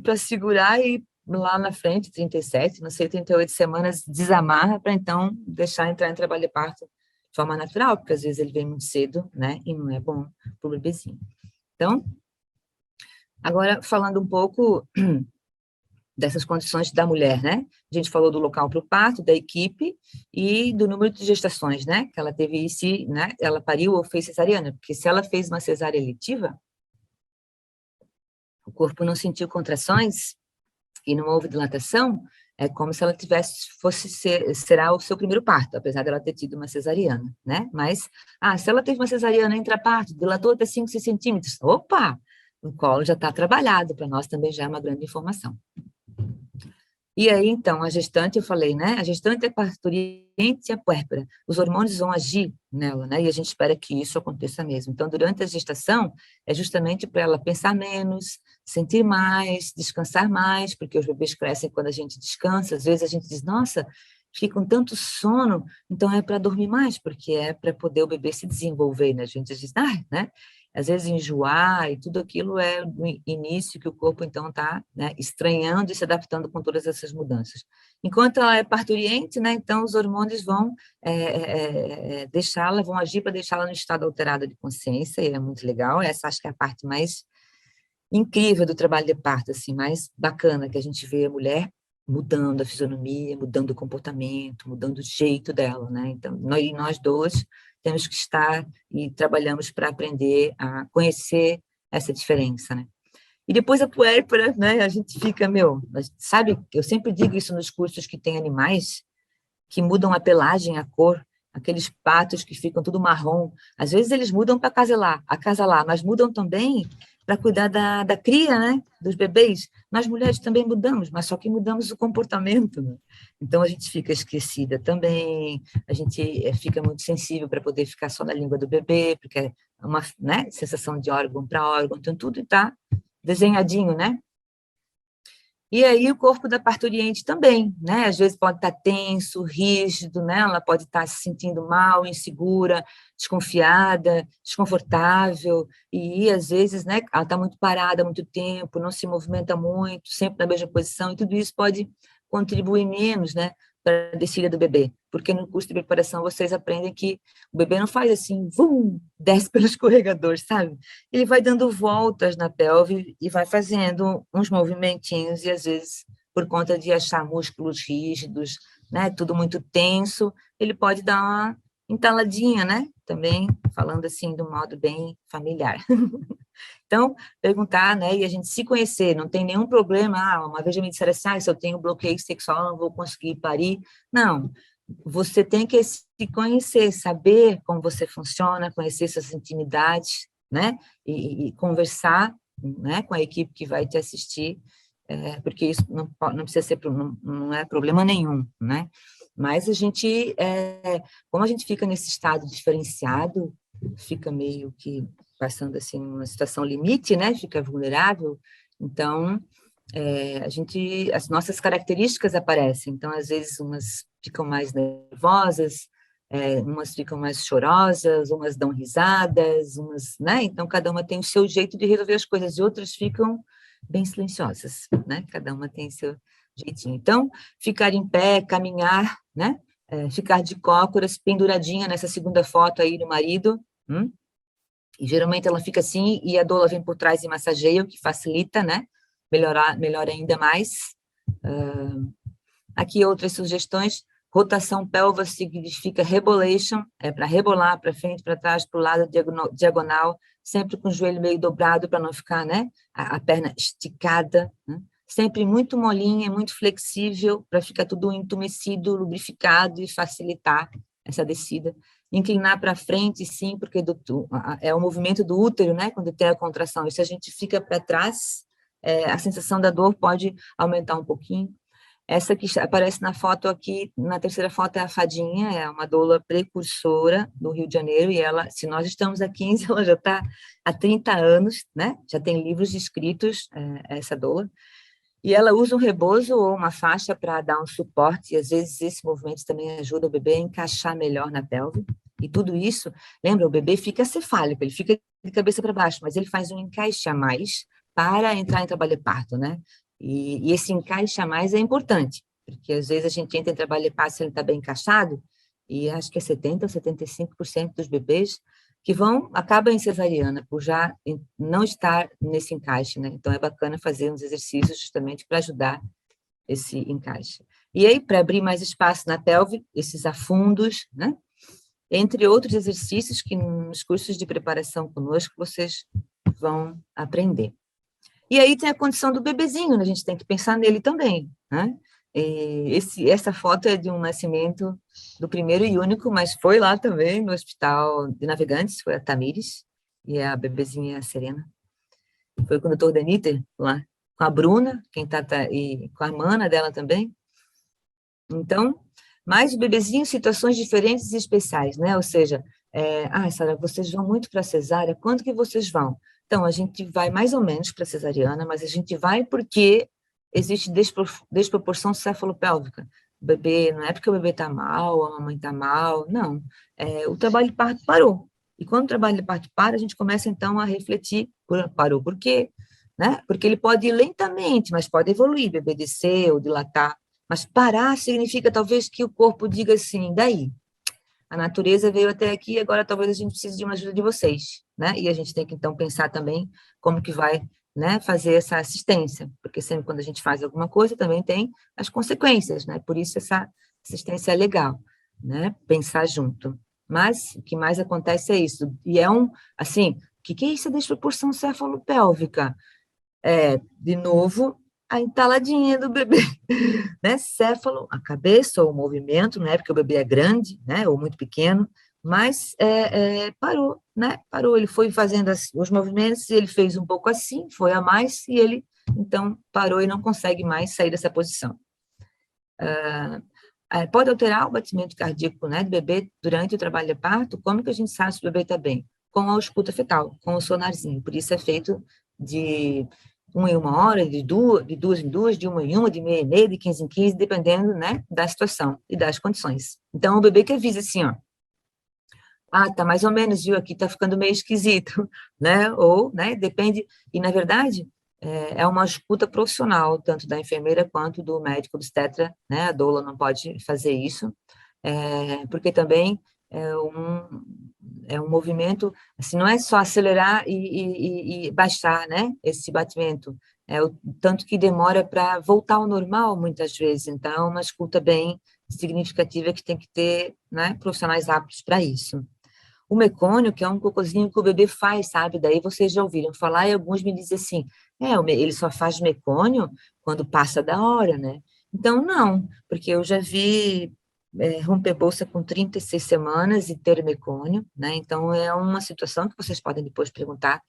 para segurar e lá na frente, 37, não sei, 38 semanas, desamarra para então deixar entrar em trabalho de parto de forma natural, porque às vezes ele vem muito cedo, né? E não é bom para o bebezinho. Então, agora falando um pouco dessas condições da mulher, né? A gente falou do local para o parto, da equipe e do número de gestações, né? Que ela teve né? Ela pariu ou fez cesariana, porque se ela fez uma cesárea eletiva, o corpo não sentiu contrações e não houve dilatação, é como se ela será o seu primeiro parto, apesar dela ter tido uma cesariana, né? Mas, se ela teve uma cesariana intraparto, dilatou até 5, 6 centímetros, opa! O colo já está trabalhado, para nós também já é uma grande informação. E aí, então, a gestante, eu falei, né? A gestante, a parturiente e a puérpera. Os hormônios vão agir nela, né? E a gente espera que isso aconteça mesmo. Então, durante a gestação, é justamente para ela pensar menos, sentir mais, descansar mais, porque os bebês crescem quando a gente descansa. Às vezes a gente diz, nossa, fiquei com tanto sono, então é para dormir mais, porque é para poder o bebê se desenvolver, né? A gente diz, né? Às vezes enjoar e tudo aquilo é o início que o corpo, então, está, né, estranhando e se adaptando com todas essas mudanças. Enquanto ela é parturiente, né, então os hormônios vão deixá-la, vão agir para deixá-la no estado alterado de consciência, e é muito legal. Essa acho que é a parte mais incrível do trabalho de parto, assim, mais bacana, que a gente vê a mulher mudando a fisionomia, mudando o comportamento, mudando o jeito dela, né? Então, nós duas temos que estar e trabalhamos para aprender a conhecer essa diferença, né? E depois a puérpera, né? A gente fica, sabe, eu sempre digo isso nos cursos que tem animais que mudam a pelagem, a cor, aqueles patos que ficam tudo marrom. Às vezes eles mudam para acasalar, mas mudam também para cuidar da cria, né? Dos bebês. Nós mulheres também mudamos, mas só que mudamos o comportamento, né? Então a gente fica esquecida também, a gente fica muito sensível para poder ficar só na língua do bebê, porque é uma, né, sensação de órgão para órgão, então tudo está desenhadinho, né? E aí o corpo da parturiente também, né? Às vezes pode estar tenso, rígido, né? Ela pode estar se sentindo mal, insegura, desconfiada, desconfortável, e às vezes, né, ela está muito parada há muito tempo, não se movimenta muito, sempre na mesma posição, e tudo isso pode contribuir menos, né, para a descida do bebê, porque no curso de preparação vocês aprendem que o bebê não faz assim, desce pelo escorregador, sabe? Ele vai dando voltas na pelve e vai fazendo uns movimentinhos, e às vezes, por conta de achar músculos rígidos, né, tudo muito tenso, ele pode dar uma entaladinha, né? Também falando assim de um modo bem familiar. Então, perguntar, né, e a gente se conhecer, não tem nenhum problema. Uma vez me disseram assim, se eu tenho bloqueio sexual, eu não vou conseguir parir. Não, você tem que se conhecer, saber como você funciona, conhecer suas intimidades, né, e conversar, né, com a equipe que vai te assistir, porque isso não precisa ser, não é problema nenhum, né, mas a gente, como a gente fica nesse estado diferenciado, fica meio que passando assim uma situação limite, né? Fica vulnerável. Então, as nossas características aparecem. Então, às vezes umas ficam mais nervosas, umas ficam mais chorosas, umas dão risadas, umas, né? Então, cada uma tem o seu jeito de resolver as coisas, e outras ficam bem silenciosas, né? Cada uma tem seu jeitinho. Então, ficar em pé, caminhar, né? Ficar de cócoras, penduradinha nessa segunda foto aí do marido, e geralmente ela fica assim, e a doula vem por trás e massageia, o que facilita, né? Melhora ainda mais. Aqui outras sugestões: rotação pélvica significa rebolation, é para rebolar para frente, para trás, para o lado diagonal, sempre com o joelho meio dobrado para não ficar, né? A perna esticada, né? Sempre muito molinha, muito flexível, para ficar tudo entumecido, lubrificado e facilitar essa descida. Inclinar para frente, sim, porque é o movimento do útero, né? Quando tem a contração. E se a gente fica para trás, a sensação da dor pode aumentar um pouquinho. Essa que aparece na foto aqui, na terceira foto, é a Fadinha, é uma doula precursora do Rio de Janeiro, e ela, se nós estamos há 15, ela já está há 30 anos, né? Já tem livros escritos, essa doula. E ela usa um rebozo ou uma faixa para dar um suporte, e às vezes esse movimento também ajuda o bebê a encaixar melhor na pelve. E tudo isso, lembra, o bebê fica cefálico, ele fica de cabeça para baixo, mas ele faz um encaixe a mais para entrar em trabalho de parto, né? E esse encaixe a mais é importante, porque às vezes a gente entra em trabalho de parto se ele está bem encaixado, e acho que é 70% ou 75% dos bebês que acabam em cesariana, por já não estar nesse encaixe, né? Então, é bacana fazer uns exercícios justamente para ajudar esse encaixe. E aí, para abrir mais espaço na pelve, esses afundos, né? Entre outros exercícios que nos cursos de preparação conosco vocês vão aprender. E aí tem a condição do bebezinho, né? A gente tem que pensar nele também, né? Essa foto é de um nascimento do primeiro e único, mas foi lá também no Hospital de Navegantes, foi a Tamires, e a bebezinha a Serena. Foi com o Dr. Deniter lá. com a Bruna, e com a mana dela também. Então, mas o bebezinho, situações diferentes e especiais, né? Ou seja, Sara, vocês vão muito para a cesárea, quando que vocês vão? Então, a gente vai mais ou menos para a cesariana, mas a gente vai porque existe desproporção cefalopélvica. O bebê, não é porque o bebê está mal, a mamãe está mal, não. O trabalho de parto parou. E quando o trabalho de parto para, a gente começa, então, a refletir, parou por quê? Né? Porque ele pode ir lentamente, mas pode evoluir, bebê descer ou dilatar. Mas parar significa, talvez, que o corpo diga assim, daí, a natureza veio até aqui, agora talvez a gente precise de uma ajuda de vocês, né? E a gente tem que, então, pensar também como que vai, né, fazer essa assistência, porque sempre quando a gente faz alguma coisa, também tem as consequências, né? Por isso essa assistência é legal, né? Pensar junto. Mas o que mais acontece é isso. E assim, o que é isso, a desproporção cefalopélvica? De novo, a entaladinha do bebê, né? Céfalo, a cabeça ou o movimento, não é porque o bebê é grande, né? Ou muito pequeno, mas parou, né? Parou, ele foi fazendo os movimentos, ele fez um pouco assim, foi a mais, e ele, então, parou e não consegue mais sair dessa posição. Pode alterar o batimento cardíaco, né, do bebê durante o trabalho de parto. Como que a gente sabe se o bebê está bem? Com a ausculta fetal, com o sonarzinho. Por isso é feito de 1 em 1 hora, de 2 em 2, de 1 em 1, de meia em meia, de 15 em 15, dependendo, né, da situação e das condições. Então, o bebê que avisa assim, ó, tá mais ou menos, viu, aqui tá ficando meio esquisito, né, ou, né, depende, e na verdade, é uma escuta profissional, tanto da enfermeira quanto do médico obstetra, né, a doula não pode fazer isso, porque também é um movimento, assim, não é só acelerar e baixar, né, esse batimento, o tanto que demora para voltar ao normal, muitas vezes, então, é uma escuta bem significativa que tem que ter, né, profissionais aptos para isso. O mecônio, que é um cocôzinho que o bebê faz, sabe? Daí vocês já ouviram falar e alguns me dizem assim, ele só faz mecônio quando passa da hora, né? Então, não, porque eu já vi romper bolsa com 36 semanas e ter mecônio, né? Então, é uma situação que vocês podem depois perguntar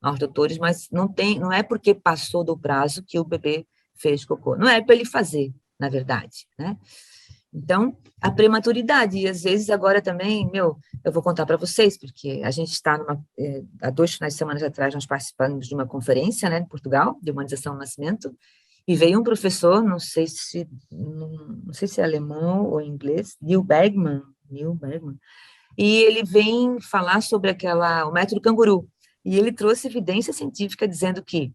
aos doutores, mas não é porque passou do prazo que o bebê fez cocô. Não é para ele fazer, na verdade, né? Então, a prematuridade, e às vezes agora também, eu vou contar para vocês, porque a gente está há 2 finais de semana atrás, nós participamos de uma conferência, né, em Portugal, de humanização do nascimento, e veio um professor, não sei se é alemão ou inglês, Neil Bergman, e ele vem falar sobre o método canguru, e ele trouxe evidência científica dizendo que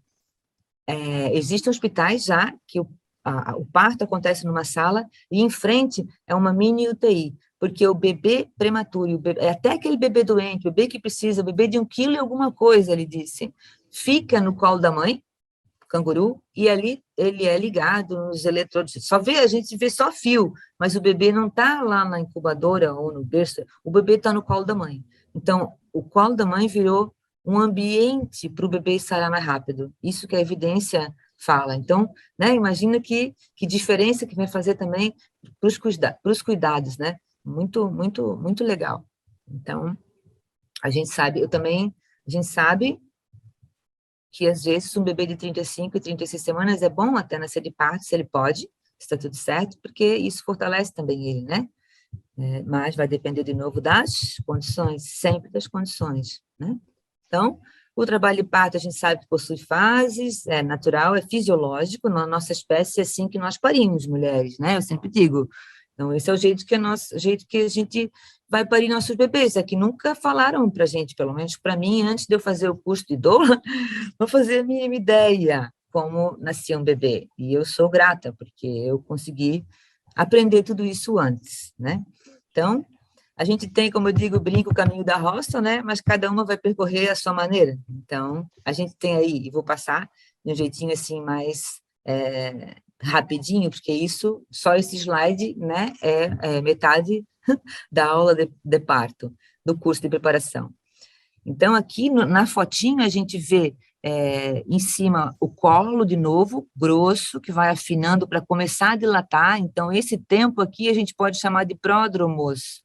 existem hospitais já que o parto acontece numa sala e em frente é uma mini UTI, porque o bebê prematuro, até aquele bebê doente, o bebê que precisa, o bebê de 1 quilo e alguma coisa, ele disse, fica no colo da mãe, canguru, e ali ele é ligado nos eletrodos. A gente vê só fio, mas o bebê não está lá na incubadora ou no berço, o bebê está no colo da mãe. Então, o colo da mãe virou um ambiente para o bebê sarar mais rápido. Isso que a evidência fala. Então, né, imagina que diferença que vai fazer também para os cuidados, né? Muito, muito, muito legal. Então, a gente sabe que às vezes um bebê de 35 e 36 semanas é bom até nascer de parto, se ele pode, está tudo certo, porque isso fortalece também ele, né? Mas vai depender de novo das condições, sempre das condições, né? Então, o trabalho de parto, a gente sabe que possui fases, é natural, é fisiológico, na nossa espécie é assim que nós parimos, mulheres, né? Eu sempre digo. Então, esse é o jeito que a gente vai parir nossos bebês, é que nunca falaram para a gente, pelo menos para mim, antes de eu fazer o curso de doula, vou fazer a mínima ideia como nascia um bebê. E eu sou grata, porque eu consegui aprender tudo isso antes, né? Então, a gente tem, como eu digo, brinco o caminho da roça, né? Mas cada uma vai percorrer a sua maneira. Então, a gente tem aí, e vou passar de um jeitinho assim mais rapidinho, porque só esse slide, né, é metade da aula de parto, do curso de preparação. Então, aqui na fotinho, a gente vê em cima o colo, de novo, grosso, que vai afinando para começar a dilatar. Então, esse tempo aqui a gente pode chamar de pródromos.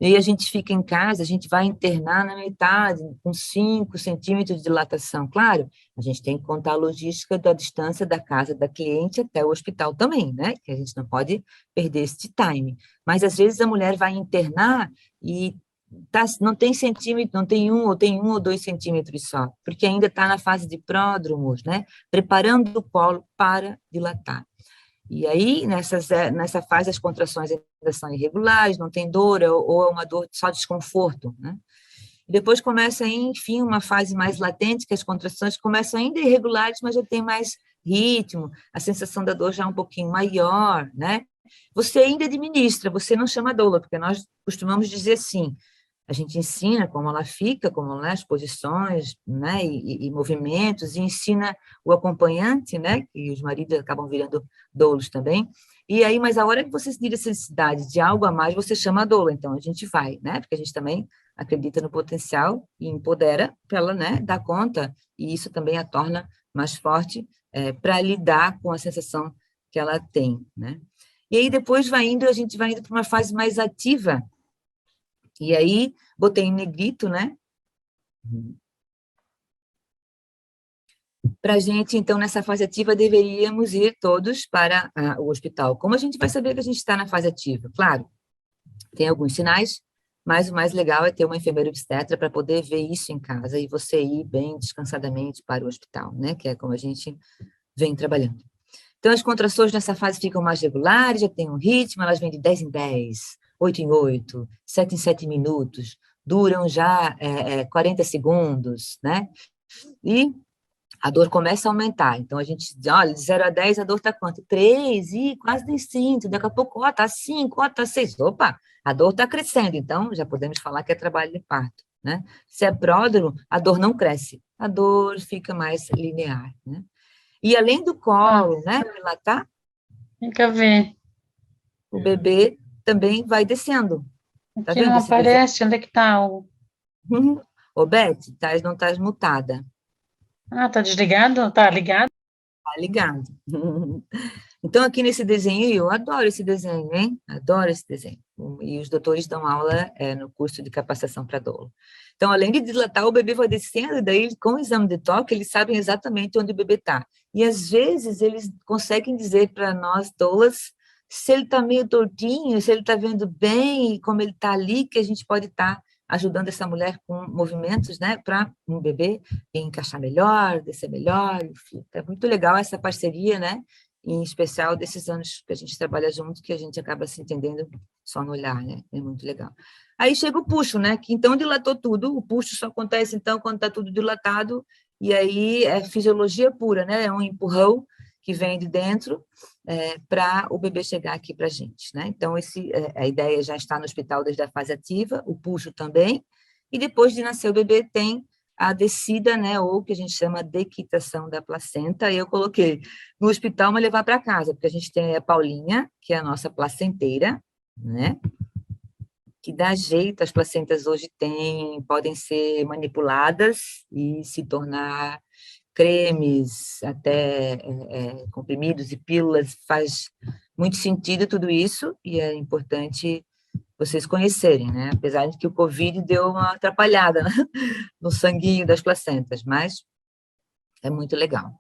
E aí a gente fica em casa, a gente vai internar na metade, com 5 centímetros de dilatação. Claro, a gente tem que contar a logística da distância da casa da cliente até o hospital também, né? Que a gente não pode perder esse time. Mas, às vezes, a mulher vai internar e não tem centímetro, não tem ou tem 1 ou 2 centímetros só, porque ainda está na fase de pródromos, né? Preparando o colo para dilatar. E aí, nessa fase, as contrações ainda são irregulares, não tem dor, ou é uma dor só desconforto, né? E depois começa, enfim, uma fase mais latente, que as contrações começam ainda irregulares, mas já tem mais ritmo, a sensação da dor já é um pouquinho maior, né? Você ainda administra, você não chama doula, porque nós costumamos dizer assim, a gente ensina como ela fica, como, né, as posições, né, e movimentos, e ensina o acompanhante, né, que os maridos acabam virando doulos também. E aí, mas a hora que você sentir necessidade de algo a mais, você chama a doula. Então, a gente vai, né, porque a gente também acredita no potencial e empodera para ela, né, dar conta, e isso também a torna mais forte para lidar com a sensação que ela tem, né. E aí, depois a gente vai indo para uma fase mais ativa. E aí, botei em negrito, né? Para a gente, então, nessa fase ativa, deveríamos ir todos para o hospital. Como a gente vai saber que a gente está na fase ativa? Claro, tem alguns sinais, mas o mais legal é ter uma enfermeira obstetra para poder ver isso em casa e você ir bem descansadamente para o hospital, né? Que é como a gente vem trabalhando. Então, as contrações nessa fase ficam mais regulares, já tem um ritmo, elas vêm de 10 em 10, 8 em 8, 7 em 7 minutos, duram já 40 segundos, né? E a dor começa a aumentar. Então, a gente diz, olha, de 0 a 10, a dor está quanto? 3, quase nem sinto. Daqui a pouco, está 5, está 6. Opa, a dor está crescendo. Então, já podemos falar que é trabalho de parto, né? Se é pródromo, a dor não cresce. A dor fica mais linear, né? E além do colo, né, dilatar, Fica ver. o bebê também vai descendo. Tá Aqui vendo não esse desenho? aparece, onde é que está o... Ô, Beth, não estás mutada. Ah, tá desligado? Tá ligado? Tá ligado. Então, aqui nesse desenho, eu adoro esse desenho, hein? Adoro esse desenho. E os doutores dão aula no curso de capacitação para doula. Então, além de dilatar, o bebê vai descendo, e daí, com o exame de toque, eles sabem exatamente onde o bebê está. E, às vezes, eles conseguem dizer para nós, doulas, se ele está meio tortinho, se ele está vendo bem, e como ele está ali, que a gente pode estar ajudando essa mulher com movimentos, né, para um bebê encaixar melhor, descer melhor, enfim. É muito legal essa parceria, né, em especial desses anos que a gente trabalha junto, que a gente acaba se entendendo só no olhar, né, é muito legal. Aí chega o puxo, né, que então dilatou tudo, o puxo só acontece então quando está tudo dilatado, e aí é fisiologia pura, né, é um empurrão que vem de dentro para o bebê chegar aqui para a gente, né? Então, a ideia já está no hospital desde a fase ativa, o puxo também, e depois de nascer o bebê tem a descida, né, ou que a gente chama de dequitação da placenta, e eu coloquei no hospital, mas levar para casa, porque a gente tem a Paulinha, que é a nossa placenteira, né, que dá jeito, as placentas hoje podem ser manipuladas e se tornar cremes, até comprimidos e pílulas, faz muito sentido tudo isso, e é importante vocês conhecerem, né? Apesar de que o Covid deu uma atrapalhada, né, no sanguinho das placentas, mas é muito legal.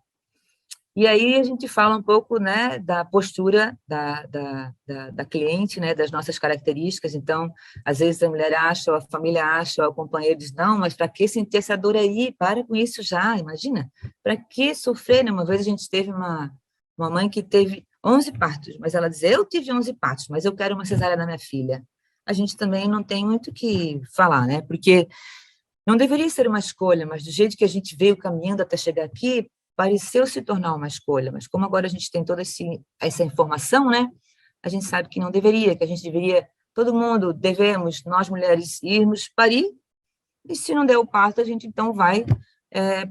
E aí a gente fala um pouco, né, da postura da cliente, né, das nossas características. Então, às vezes a mulher acha, ou a família acha, ou o companheiro diz, não, mas para que sentir essa dor aí? Para com isso já, imagina. Para que sofrer? Né? Uma vez a gente teve uma mãe que teve 11 partos, mas ela diz, eu tive 11 partos, mas eu quero uma cesárea na minha filha. A gente também não tem muito o que falar, né? Porque não deveria ser uma escolha, mas do jeito que a gente veio caminhando até chegar aqui, pareceu se tornar uma escolha, mas como agora a gente tem toda essa informação, né, a gente sabe que não deveria, que a gente deveria, todo mundo, nós mulheres, irmos parir, e se não der o parto, a gente então vai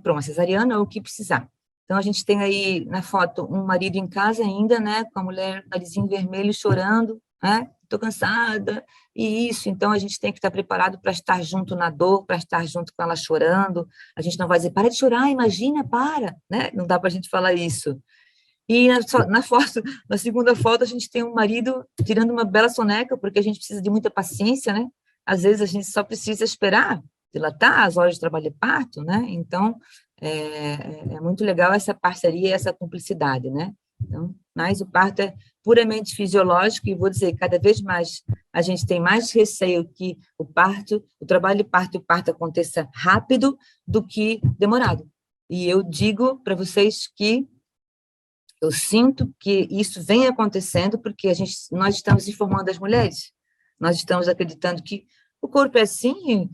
para uma cesariana ou o que precisar. Então, a gente tem aí na foto um marido em casa ainda, né, com a mulher, narizinho vermelho, chorando, né, estou cansada, e isso, então a gente tem que estar preparado para estar junto na dor, para estar junto com ela chorando, a gente não vai dizer, para de chorar, imagina, para, né, não dá para a gente falar isso. E na segunda foto, a gente tem um marido tirando uma bela soneca, porque a gente precisa de muita paciência, né, às vezes a gente só precisa esperar dilatar as horas de trabalho de parto, né? Então, é muito legal essa parceria, essa cumplicidade, né? Então, mas o parto é puramente fisiológico, e vou dizer, cada vez mais a gente tem mais receio que o trabalho de parto e o parto aconteça rápido do que demorado. E eu digo para vocês que eu sinto que isso vem acontecendo porque nós estamos informando as mulheres, nós estamos acreditando que o corpo é assim,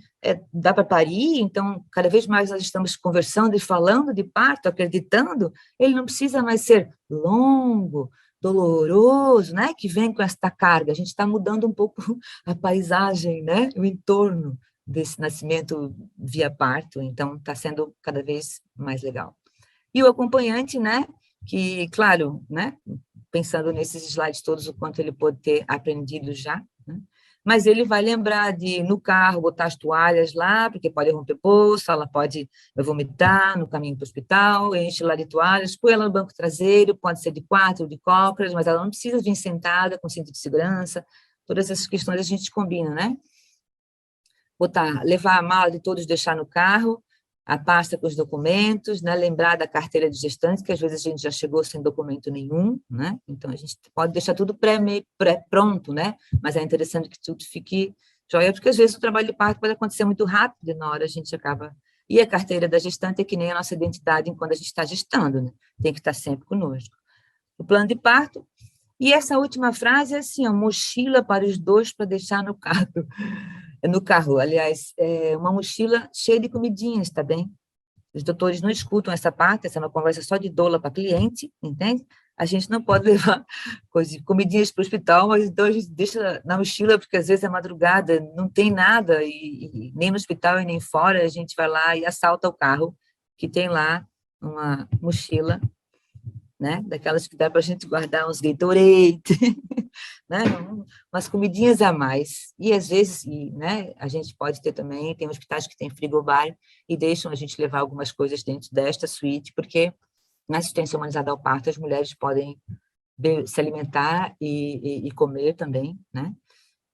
dá para parir, então, cada vez mais nós estamos conversando e falando de parto, acreditando, ele não precisa mais ser longo, doloroso, né, que vem com esta carga. A gente está mudando um pouco a paisagem, né, o entorno desse nascimento via parto, então está sendo cada vez mais legal. E o acompanhante, né, que, claro, né, pensando nesses slides todos, o quanto ele pode ter aprendido já, né, mas ele vai lembrar de, no carro, botar as toalhas lá, porque pode romper poço, ela pode vomitar no caminho para o hospital, enche lá de toalhas, põe ela no banco traseiro, pode ser de 4 ou de cócoras, mas ela não precisa vir sentada com cinto de segurança, todas essas questões a gente combina, né? Levar a mala de todos, deixar no carro, a pasta com os documentos, né? Lembrar da carteira de gestante, que às vezes a gente já chegou sem documento nenhum, né? Então, a gente pode deixar tudo pré-pronto, né? Mas é interessante que tudo fique jóia, porque às vezes o trabalho de parto pode acontecer muito rápido e na hora a gente acaba... E a carteira da gestante é que nem a nossa identidade enquanto a gente está gestando, né? Tem que estar sempre conosco. O plano de parto. E essa última frase é assim, ó, mochila para os dois para deixar no carro. No carro, aliás, uma mochila cheia de comidinhas, tá bem? Os doutores não escutam essa parte, essa é uma conversa só de doula para cliente, entende? A gente não pode levar comidinhas para o hospital, mas então a gente deixa na mochila, porque às vezes é madrugada, não tem nada, e nem no hospital e nem fora, a gente vai lá e assalta o carro, que tem lá uma mochila, né? Daquelas que dá para a gente guardar uns Gatorade, né? Umas comidinhas a mais. E, às vezes, né, a gente pode ter também, tem hospitais que têm frigobar e deixam a gente levar algumas coisas dentro desta suíte, porque na assistência humanizada ao parto, as mulheres podem se alimentar e comer também, né?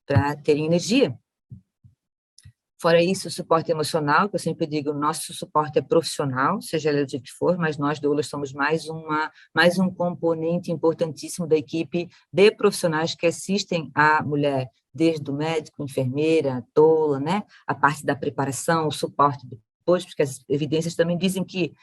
Para terem energia. Fora isso, o suporte emocional, que eu sempre digo, nosso suporte é profissional, seja ele o que for, mas nós, doulas, somos mais um componente importantíssimo da equipe de profissionais que assistem a mulher, desde o médico, enfermeira, doula, né? A parte da preparação, o suporte depois, porque as evidências também dizem que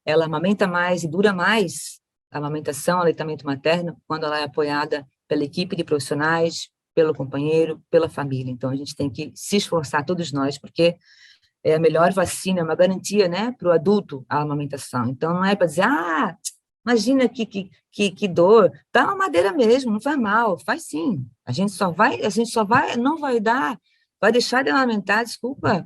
ela amamenta mais e dura mais a amamentação, o aleitamento materno, quando ela é apoiada pela equipe de profissionais, pelo companheiro, pela família. Então, a gente tem que se esforçar, todos nós, porque é a melhor vacina, é uma garantia, né, para o adulto, a amamentação. Então, não é para dizer, imagina que dor, dá uma madeira mesmo, não faz mal, faz sim. A gente só vai, não vai dar, vai deixar de amamentar, desculpa,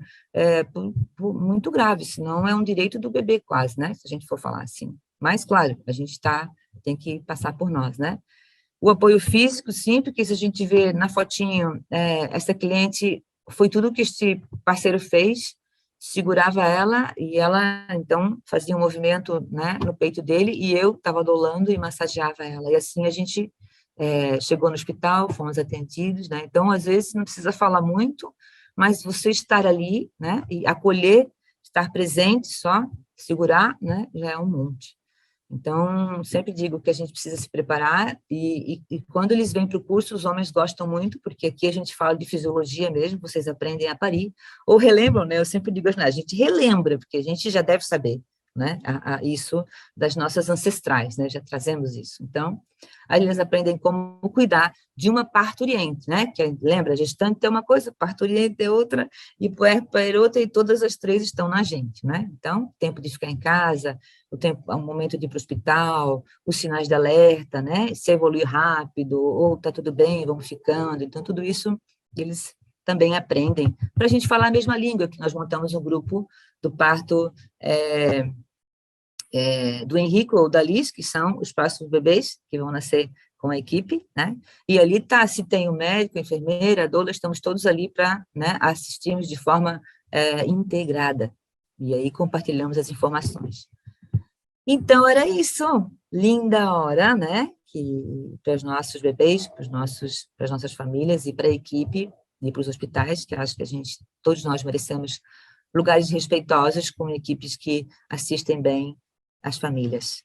por muito grave, senão é um direito do bebê quase, né, se a gente for falar assim. Mas, claro, a gente tem que passar por nós, né. O apoio físico, sim, porque se a gente vê na fotinho, essa cliente, foi tudo que este parceiro fez, segurava ela, e ela, então, fazia um movimento, né, no peito dele, e eu estava dolando e massageava ela. E assim a gente chegou no hospital, fomos atendidos, né? Então, às vezes, não precisa falar muito, mas você estar ali, né, e acolher, estar presente só, segurar, né, já é um monte. Então, sempre digo que a gente precisa se preparar e quando eles vêm para o curso, os homens gostam muito, porque aqui a gente fala de fisiologia mesmo, vocês aprendem a parir, ou relembram, né? Eu sempre digo, a gente relembra, porque a gente já deve saber, né? Isso das nossas ancestrais, né? Já trazemos isso. Então, aí eles aprendem como cuidar de uma parturiente, né? Que lembra, gestante é uma coisa, parturiente é outra, e puérpera é outra, e todas as três estão na gente, né? Então, tempo de ficar em casa, o momento de ir para o hospital, os sinais de alerta, né? Se evoluir rápido, ou está tudo bem, vamos ficando. Então, tudo isso eles também aprendem. Para a gente falar a mesma língua, que nós montamos um grupo do parto do Henrique ou da Liz, que são os próximos bebês que vão nascer com a equipe, né? E ali se tem o médico, a enfermeira, a doula, estamos todos ali para, né, assistirmos de forma integrada. E aí compartilhamos as informações. Então, era isso. Linda hora, né? Que para os nossos bebês, para as nossas famílias e para a equipe, e para os hospitais, que eu acho que todos nós merecemos lugares respeitosos com equipes que assistem bem as famílias.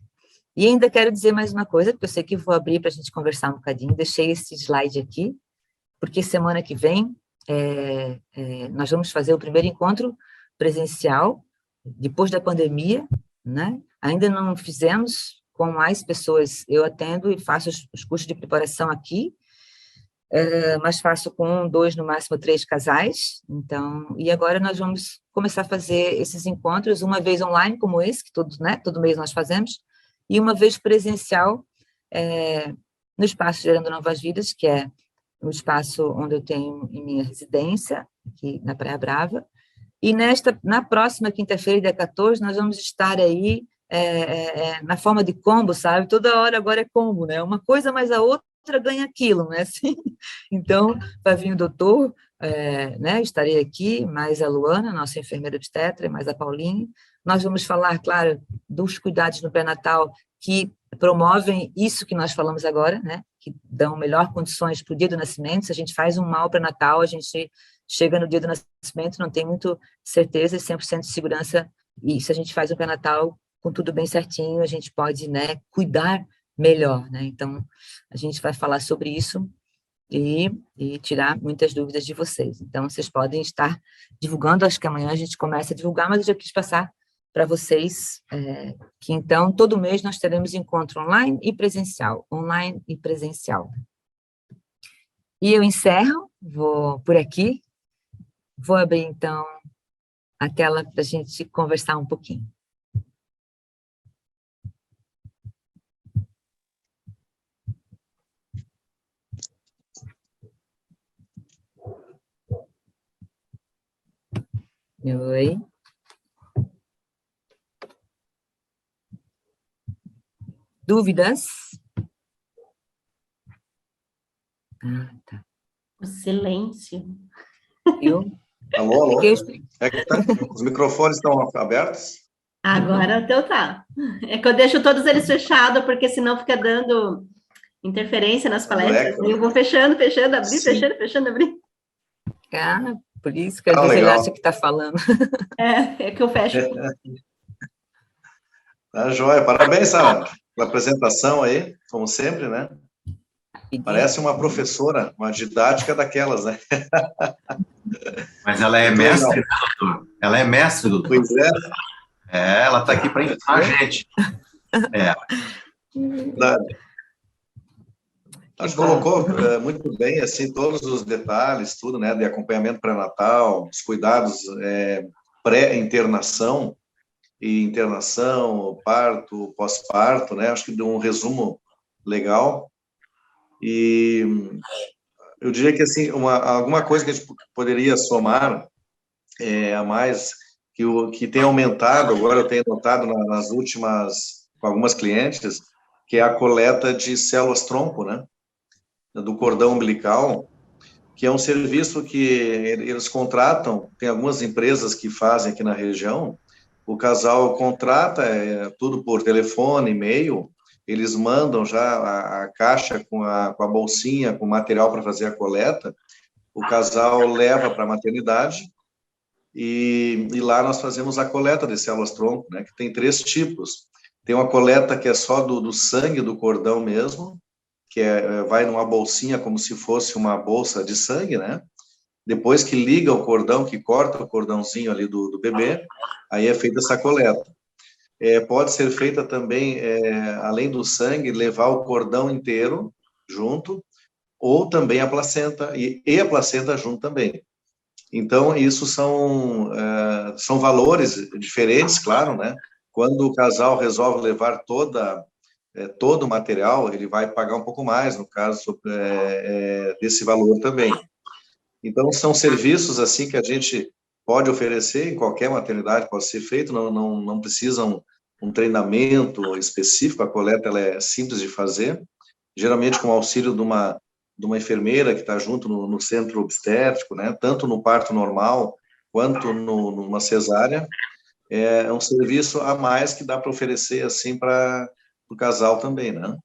E ainda quero dizer mais uma coisa, porque eu sei que vou abrir para a gente conversar um bocadinho, deixei esse slide aqui, porque semana que vem nós vamos fazer o primeiro encontro presencial, depois da pandemia, né? Ainda não fizemos com mais pessoas, eu atendo e faço os cursos de preparação aqui, mas faço com 1, 2, no máximo 3 casais, então, e agora nós vamos começar a fazer esses encontros, uma vez online, como esse, que todo mês nós fazemos, e uma vez presencial, no espaço Gerando Novas Vidas, que é o espaço onde eu tenho em minha residência, aqui na Praia Brava, e na próxima quinta-feira, dia 14, nós vamos estar aí na forma de combo, sabe? Toda hora agora é combo, né? Uma coisa mais a outra ganha aquilo, né? Assim, então, vai vir o doutor, né? Estarei aqui, mais a Luana, nossa enfermeira obstetra, mais a Paulinha. Nós vamos falar, claro, dos cuidados no pré-natal que promovem isso que nós falamos agora, né? Que dão melhor condições para o dia do nascimento. Se a gente faz um mal pré-natal, a gente chega no dia do nascimento, não tem muito certeza e 100% de segurança, e se a gente faz um pré-natal com tudo bem certinho, a gente pode, né, cuidar melhor, né? Então, a gente vai falar sobre isso e tirar muitas dúvidas de vocês. Então, vocês podem estar divulgando, acho que amanhã a gente começa a divulgar, mas eu já quis passar para vocês que, então, todo mês nós teremos encontro online e presencial, online e presencial. E eu encerro, vou por aqui, vou abrir, então, a tela para a gente conversar um pouquinho. Oi. Dúvidas? Ah, tá. O silêncio. Alô, alô? Que Os microfones estão abertos? Agora o teu tá. É que eu deixo todos eles fechados, porque senão fica dando interferência nas palestras. Eco, né? Eu vou fechando, abrir, Sim. fechando, abrir. Ah, por isso que às vezes ele legal. acha que está falando. É que eu fecho. Tá joia. Parabéns, Sara, pela apresentação aí, como sempre, né? Parece uma professora, uma didática daquelas, né? Mas ela é Muito mestre, legal. né, doutor? Ela é mestre, doutor. Pois é. Ela está aqui para ensinar a gente. Verdade. Acho que colocou muito bem, assim, todos os detalhes, tudo, né, de acompanhamento pré-natal, os cuidados pré-internação e internação, parto, pós-parto, né, acho que deu um resumo legal. E eu diria que, assim, alguma coisa que a gente poderia somar a mais, que tem aumentado, agora eu tenho notado nas últimas, com algumas clientes, que é a coleta de células-tronco, né, do cordão umbilical, que é um serviço que eles contratam, tem algumas empresas que fazem aqui na região, o casal contrata, tudo por telefone, e-mail, eles mandam já a caixa com a bolsinha, com material para fazer a coleta, o casal leva para a maternidade, e lá nós fazemos a coleta de células-tronco, né, que tem 3 tipos. Tem uma coleta que é só do sangue do cordão mesmo, que vai numa bolsinha como se fosse uma bolsa de sangue, né? Depois que liga o cordão, que corta o cordãozinho ali do bebê, aí é feita essa coleta. Pode ser feita também, além do sangue, levar o cordão inteiro junto, ou também a placenta, e a placenta junto também. Então, isso são valores diferentes, claro, né? Quando o casal resolve levar todo o material, ele vai pagar um pouco mais, no caso desse valor também. Então, são serviços assim que a gente pode oferecer em qualquer maternidade, pode ser feito, não precisa um treinamento específico, a coleta ela é simples de fazer, geralmente com o auxílio de uma enfermeira que está junto no centro obstétrico, né, tanto no parto normal quanto numa cesárea. É um serviço a mais que dá para oferecer assim para o casal também, né?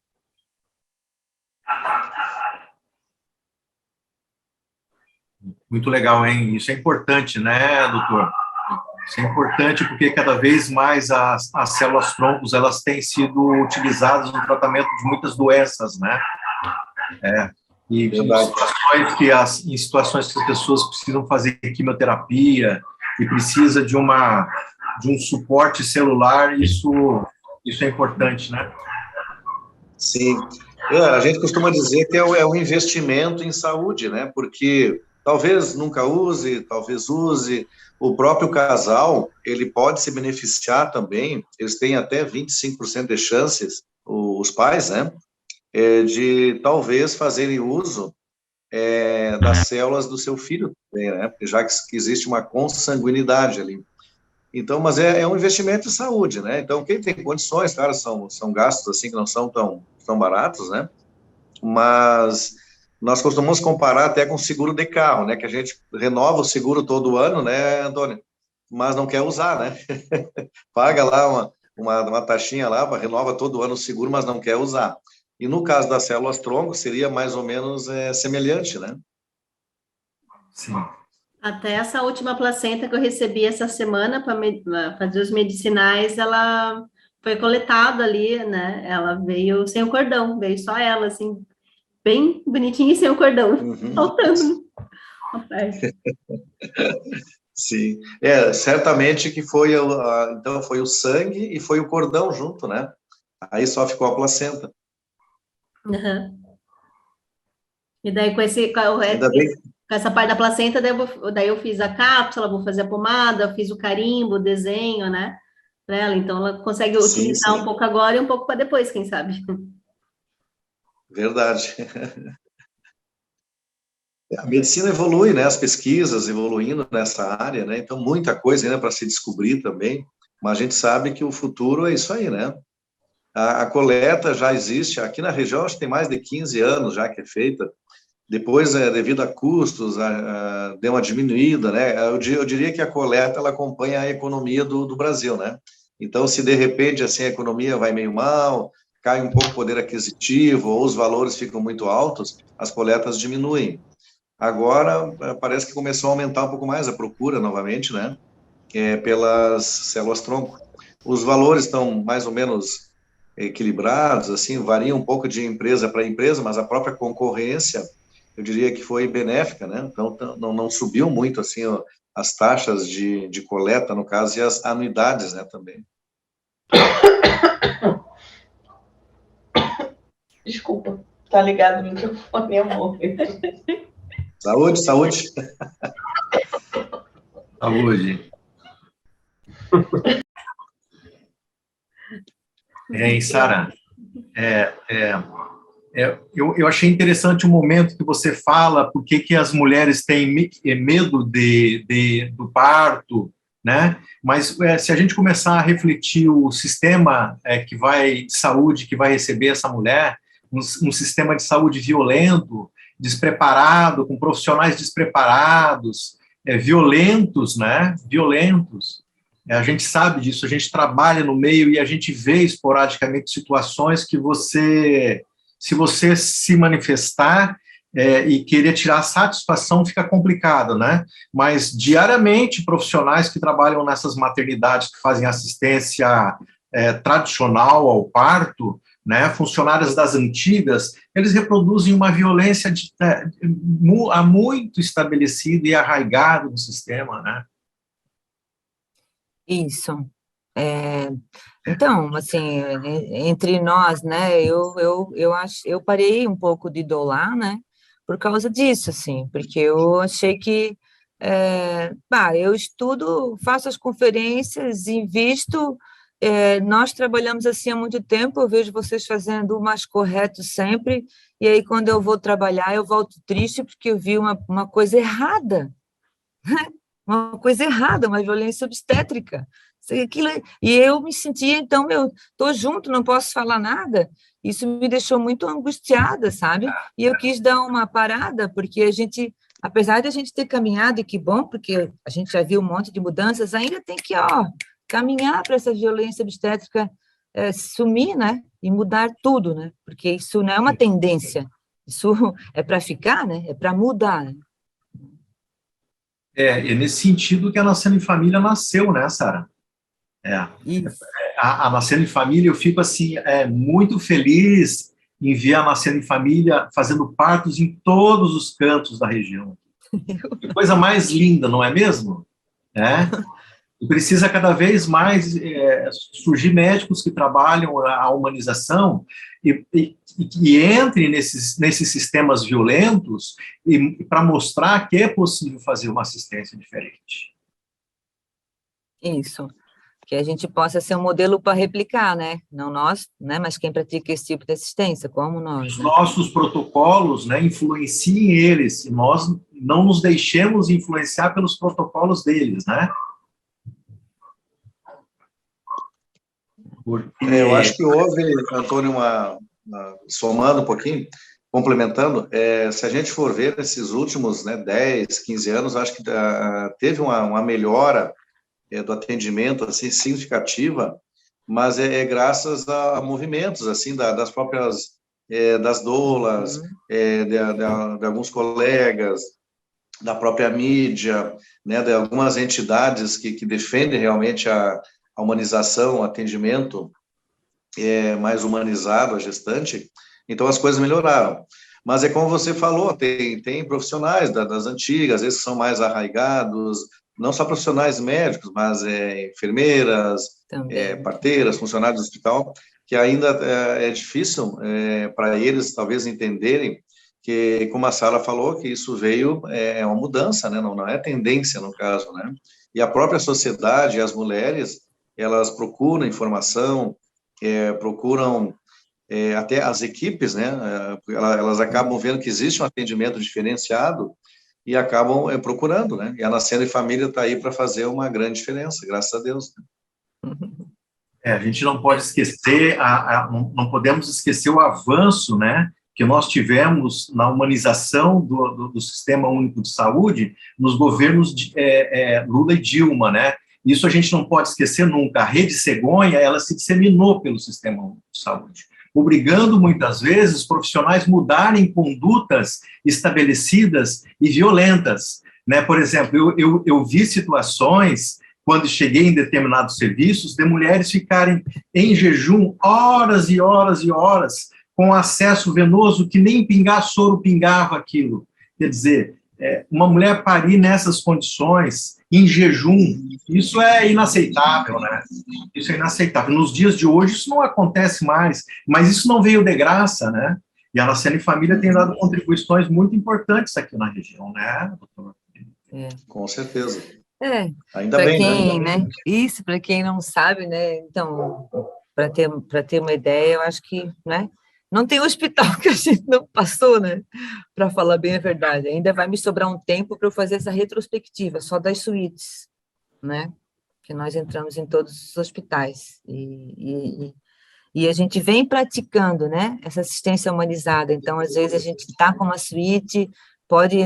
Muito legal, hein? Isso é importante, né, doutor? Isso é importante porque cada vez mais as células-troncos, elas têm sido utilizadas no tratamento de muitas doenças, né? E Verdade. em situações que as pessoas precisam fazer quimioterapia e precisa de um suporte celular, isso é importante, né? Sim. A gente costuma dizer que é um investimento em saúde, né? Porque talvez nunca use, talvez use. O próprio casal, ele pode se beneficiar também, eles têm até 25% de chances, os pais, né? De talvez fazerem uso das células do seu filho também, né? Porque já que existe uma consanguinidade ali. Então, mas é um investimento em saúde, né? Então, quem tem condições, claro, são gastos assim que não são tão baratos, né? Mas nós costumamos comparar até com seguro de carro, né? Que a gente renova o seguro todo ano, né, Antônio? Mas não quer usar, né? Paga lá uma taxinha lá, renova todo ano o seguro, mas não quer usar. E no caso das células-tronco, seria mais ou menos semelhante, né? Sim. Até essa última placenta que eu recebi essa semana para fazer os medicinais, ela foi coletada ali, né? Ela veio sem o cordão, veio só ela, assim, bem bonitinha e sem o cordão, faltando a parte. Sim. Certamente que foi, então foi o sangue e foi o cordão junto, né? Aí só ficou a placenta. Uhum. E daí com Ainda bem. com essa parte da placenta, daí eu fiz a cápsula, vou fazer a pomada, eu fiz o carimbo, o desenho, né? Para ela, então ela consegue utilizar um pouco agora e um pouco para depois, quem sabe? Verdade. A medicina evolui, né? As pesquisas evoluindo nessa área, né? Então, muita coisa ainda para se descobrir também, mas a gente sabe que o futuro é isso aí, né? A coleta já existe, aqui na região acho que tem mais de 15 anos já que é feita, depois, devido a custos, deu uma diminuída, né? Eu diria que a coleta, ela acompanha a economia do Brasil, né? Então, se de repente, assim, a economia vai meio mal, cai um pouco o poder aquisitivo, ou os valores ficam muito altos, as coletas diminuem. Agora, parece que começou a aumentar um pouco mais a procura novamente, né? Pelas células-tronco. Os valores estão mais ou menos equilibrados, assim, variam um pouco de empresa para empresa, mas a própria concorrência, eu diria que foi benéfica, né? Então, não subiu muito, assim, as taxas de coleta, no caso, e as anuidades, né, também. Desculpa, tá ligado o microfone, amor. Saúde, saúde. Saúde. Sara, eu achei interessante o momento que você fala por que as mulheres têm medo do parto, né? Mas se a gente começar a refletir o sistema de saúde que vai receber essa mulher, um sistema de saúde violento, despreparado, com profissionais despreparados, violentos, né? Violentos. A gente sabe disso, a gente trabalha no meio e a gente vê esporadicamente situações que se você se manifestar e querer tirar satisfação, fica complicado, né? Mas, diariamente, profissionais que trabalham nessas maternidades, que fazem assistência tradicional ao parto, né, funcionários das antigas, eles reproduzem uma violência há muito estabelecida e arraigada no sistema, né? Isso. Então, assim, entre nós, né, eu parei um pouco de idolar, né, por causa disso, assim, porque eu achei que, eu estudo, faço as conferências, invisto, nós trabalhamos assim há muito tempo, eu vejo vocês fazendo o mais correto sempre, e aí quando eu vou trabalhar, eu volto triste porque eu vi uma coisa errada, uma coisa errada, uma violência obstétrica. E eu me sentia, então, eu estou junto, não posso falar nada. Isso me deixou muito angustiada, sabe? E eu quis dar uma parada, porque a gente, apesar de a gente ter caminhado, e que bom, porque a gente já viu um monte de mudanças, ainda tem que, caminhar para essa violência obstétrica sumir, né? E mudar tudo, né? Porque isso não é uma tendência, isso é para ficar, né? É para mudar, né? É nesse sentido que a Nascendo em Família nasceu, né, Sara? Isso. A Nascendo em Família, eu fico assim, muito feliz em ver a Nascendo em Família fazendo partos em todos os cantos da região. Que coisa mais linda, não é mesmo? E precisa cada vez mais surgir médicos que trabalham a humanização e entrem nesses sistemas violentos para mostrar que é possível fazer uma assistência diferente. Isso. Que a gente possa ser um modelo para replicar, né? Não nós, né? Mas quem pratica esse tipo de assistência, como nós. Os Né? nossos protocolos, né, influenciem eles, e nós não nos deixemos influenciar pelos protocolos deles, né? Porque... Eu acho que houve, Antônio, somando um pouquinho, complementando, se a gente for ver esses últimos 10, 15 anos, acho que teve uma melhora do atendimento assim, significativa, mas graças a movimentos assim das próprias das doulas, de alguns colegas, da própria mídia, né, de algumas entidades que defendem realmente a humanização, o atendimento mais humanizado à gestante, então as coisas melhoraram. Mas é como você falou, tem profissionais das antigas, às vezes são mais arraigados, não só profissionais médicos, mas enfermeiras, parteiras, funcionários do hospital, que ainda é difícil para eles, talvez, entenderem que, como a Sara falou, que isso veio, uma mudança, né? Não é tendência, no caso, né? E a própria sociedade, as mulheres, elas procuram informação, procuram até as equipes, né? Elas acabam vendo que existe um atendimento diferenciado e acabam procurando, né? E a Nascendo em Família está aí para fazer uma grande diferença, graças a Deus. A gente não pode esquecer, não podemos esquecer o avanço, né, que nós tivemos na humanização do Sistema Único de Saúde nos governos de Lula e Dilma, né? Isso a gente não pode esquecer nunca. A rede cegonha, ela se disseminou pelo Sistema Único de Saúde, obrigando muitas vezes os profissionais mudarem condutas estabelecidas e violentas, né? Por exemplo, eu vi situações, quando cheguei em determinados serviços, de mulheres ficarem em jejum horas e horas e horas, com acesso venoso que nem pingar soro pingava aquilo. Quer dizer, uma mulher parir nessas condições, em jejum, isso é inaceitável, né? Isso é inaceitável. Nos dias de hoje isso não acontece mais, mas isso não veio de graça, né? E a Nascendo em Família tem dado contribuições muito importantes aqui na região, né, doutor? Com certeza. Ainda bem, quem, né? Isso, para quem não sabe, né? Então, para ter uma ideia, eu acho que, né? Não tem hospital que a gente não passou, né? Para falar bem a verdade. Ainda vai me sobrar um tempo para eu fazer essa retrospectiva, só das suítes, né? Que nós entramos em todos os hospitais. E a gente vem praticando, né? Essa assistência humanizada. Então, às vezes, a gente está com uma suíte, pode...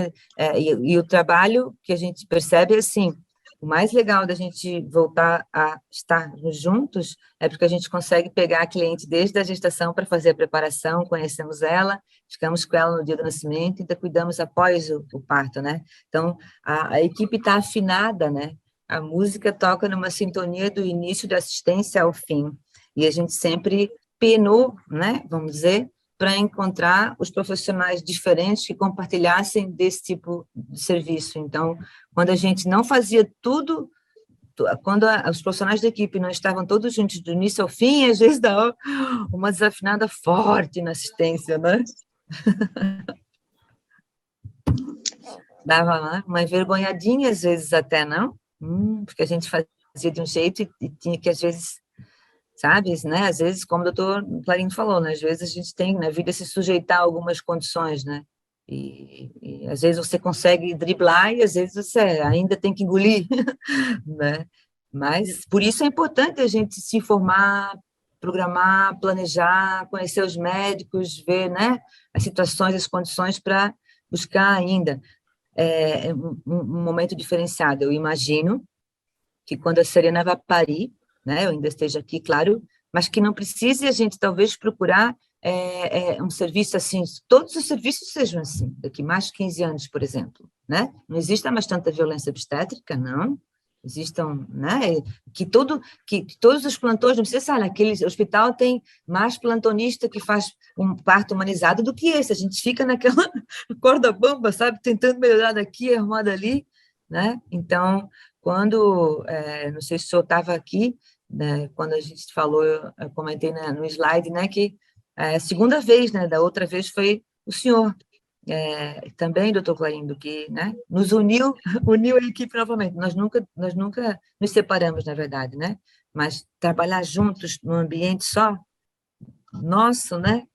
e o trabalho que a gente percebe é assim, o mais legal da gente voltar a estar juntos é porque a gente consegue pegar a cliente desde a gestação para fazer a preparação, conhecemos ela, ficamos com ela no dia do nascimento, então cuidamos após o parto, né? Então, a equipe está afinada, né? A música toca numa sintonia do início da assistência ao fim, e a gente sempre penou, né? Vamos dizer, para encontrar os profissionais diferentes que compartilhassem desse tipo de serviço. Então, quando a gente não fazia tudo, quando os profissionais da equipe não estavam todos juntos do início ao fim, às vezes dava uma desafinada forte na assistência, né? Dava, né? Uma envergonhadinha, às vezes, até, não? Porque a gente fazia de um jeito e tinha que, às vezes... Sabe, né? Às vezes, como o doutor Clarindo falou, né? Às vezes a gente tem na vida se sujeitar a algumas condições, né? E às vezes você consegue driblar e às vezes você ainda tem que engolir, né? Mas por isso é importante a gente se informar, programar, planejar, conhecer os médicos, ver, né? As situações, as condições para buscar ainda um momento diferenciado. Eu imagino que quando a Serena vai parir, né, eu ainda esteja aqui, claro, mas que não precise a gente talvez procurar um serviço assim, todos os serviços sejam assim, daqui mais de 15 anos, por exemplo, né? Não exista mais tanta violência obstétrica, não. Existam, né? Que todos os plantões, não precisa ser, aquele hospital tem mais plantonista que faz um parto humanizado do que esse. A gente fica naquela corda bamba, sabe? Tentando melhorar daqui, arrumar dali, né? Então, não sei se o senhor estava aqui, né, quando a gente falou, eu comentei no slide, né, que a segunda vez, né, da outra vez foi o senhor, também, doutor Clarindo, que, né, nos uniu a equipe novamente. Nós nunca nos separamos, na verdade, né, mas trabalhar juntos num ambiente só, nosso, né,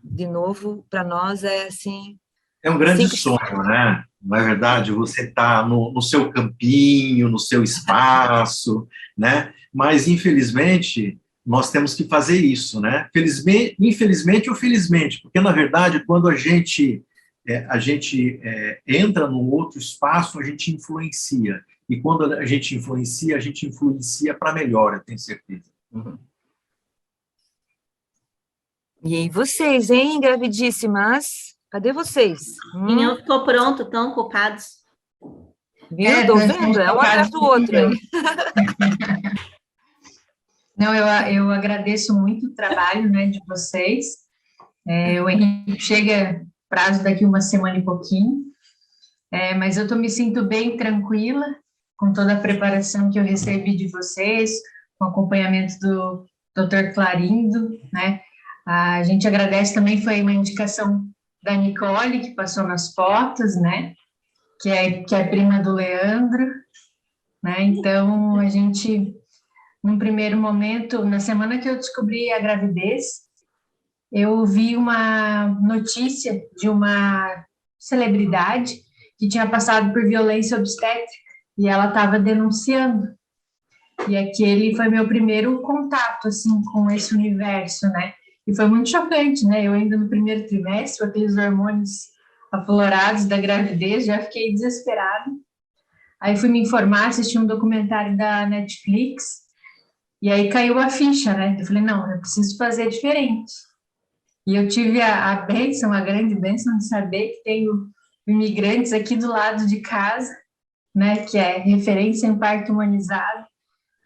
de novo, para nós assim... É um grande sonho, né? Não é verdade? Você está no seu campinho, no seu espaço, né? Mas, infelizmente, nós temos que fazer isso, né? Infelizmente ou felizmente, porque, na verdade, quando a gente entra num outro espaço, a gente influencia. E quando a gente influencia para melhor, eu tenho certeza. Uhum. E aí vocês, hein, gravidíssimas? Cadê vocês? Não ficou pronto, tão ocupados. Viu? Tô vendo, um atrás do outro aí. Não, eu agradeço muito o trabalho, né, de vocês. O Henrique chega prazo daqui uma semana e pouquinho, mas eu me sinto bem tranquila com toda a preparação que eu recebi de vocês, com o acompanhamento do Dr. Clarindo, né? A gente agradece também, foi uma indicação da Nicole, que passou nas fotos, né? Que é prima do Leandro, né? Então, a gente, num primeiro momento, na semana que eu descobri a gravidez, eu vi uma notícia de uma celebridade que tinha passado por violência obstétrica e ela estava denunciando. E aquele foi meu primeiro contato, assim, com esse universo, né? E foi muito chocante, né? Eu ainda no primeiro trimestre, com aqueles hormônios aflorados da gravidez, já fiquei desesperada. Aí fui me informar, assisti um documentário da Netflix, e aí caiu a ficha, né? Eu falei, não, eu preciso fazer diferente. E eu tive a bênção, a grande bênção de saber que tenho imigrantes aqui do lado de casa, né? Que é referência em parto humanizado.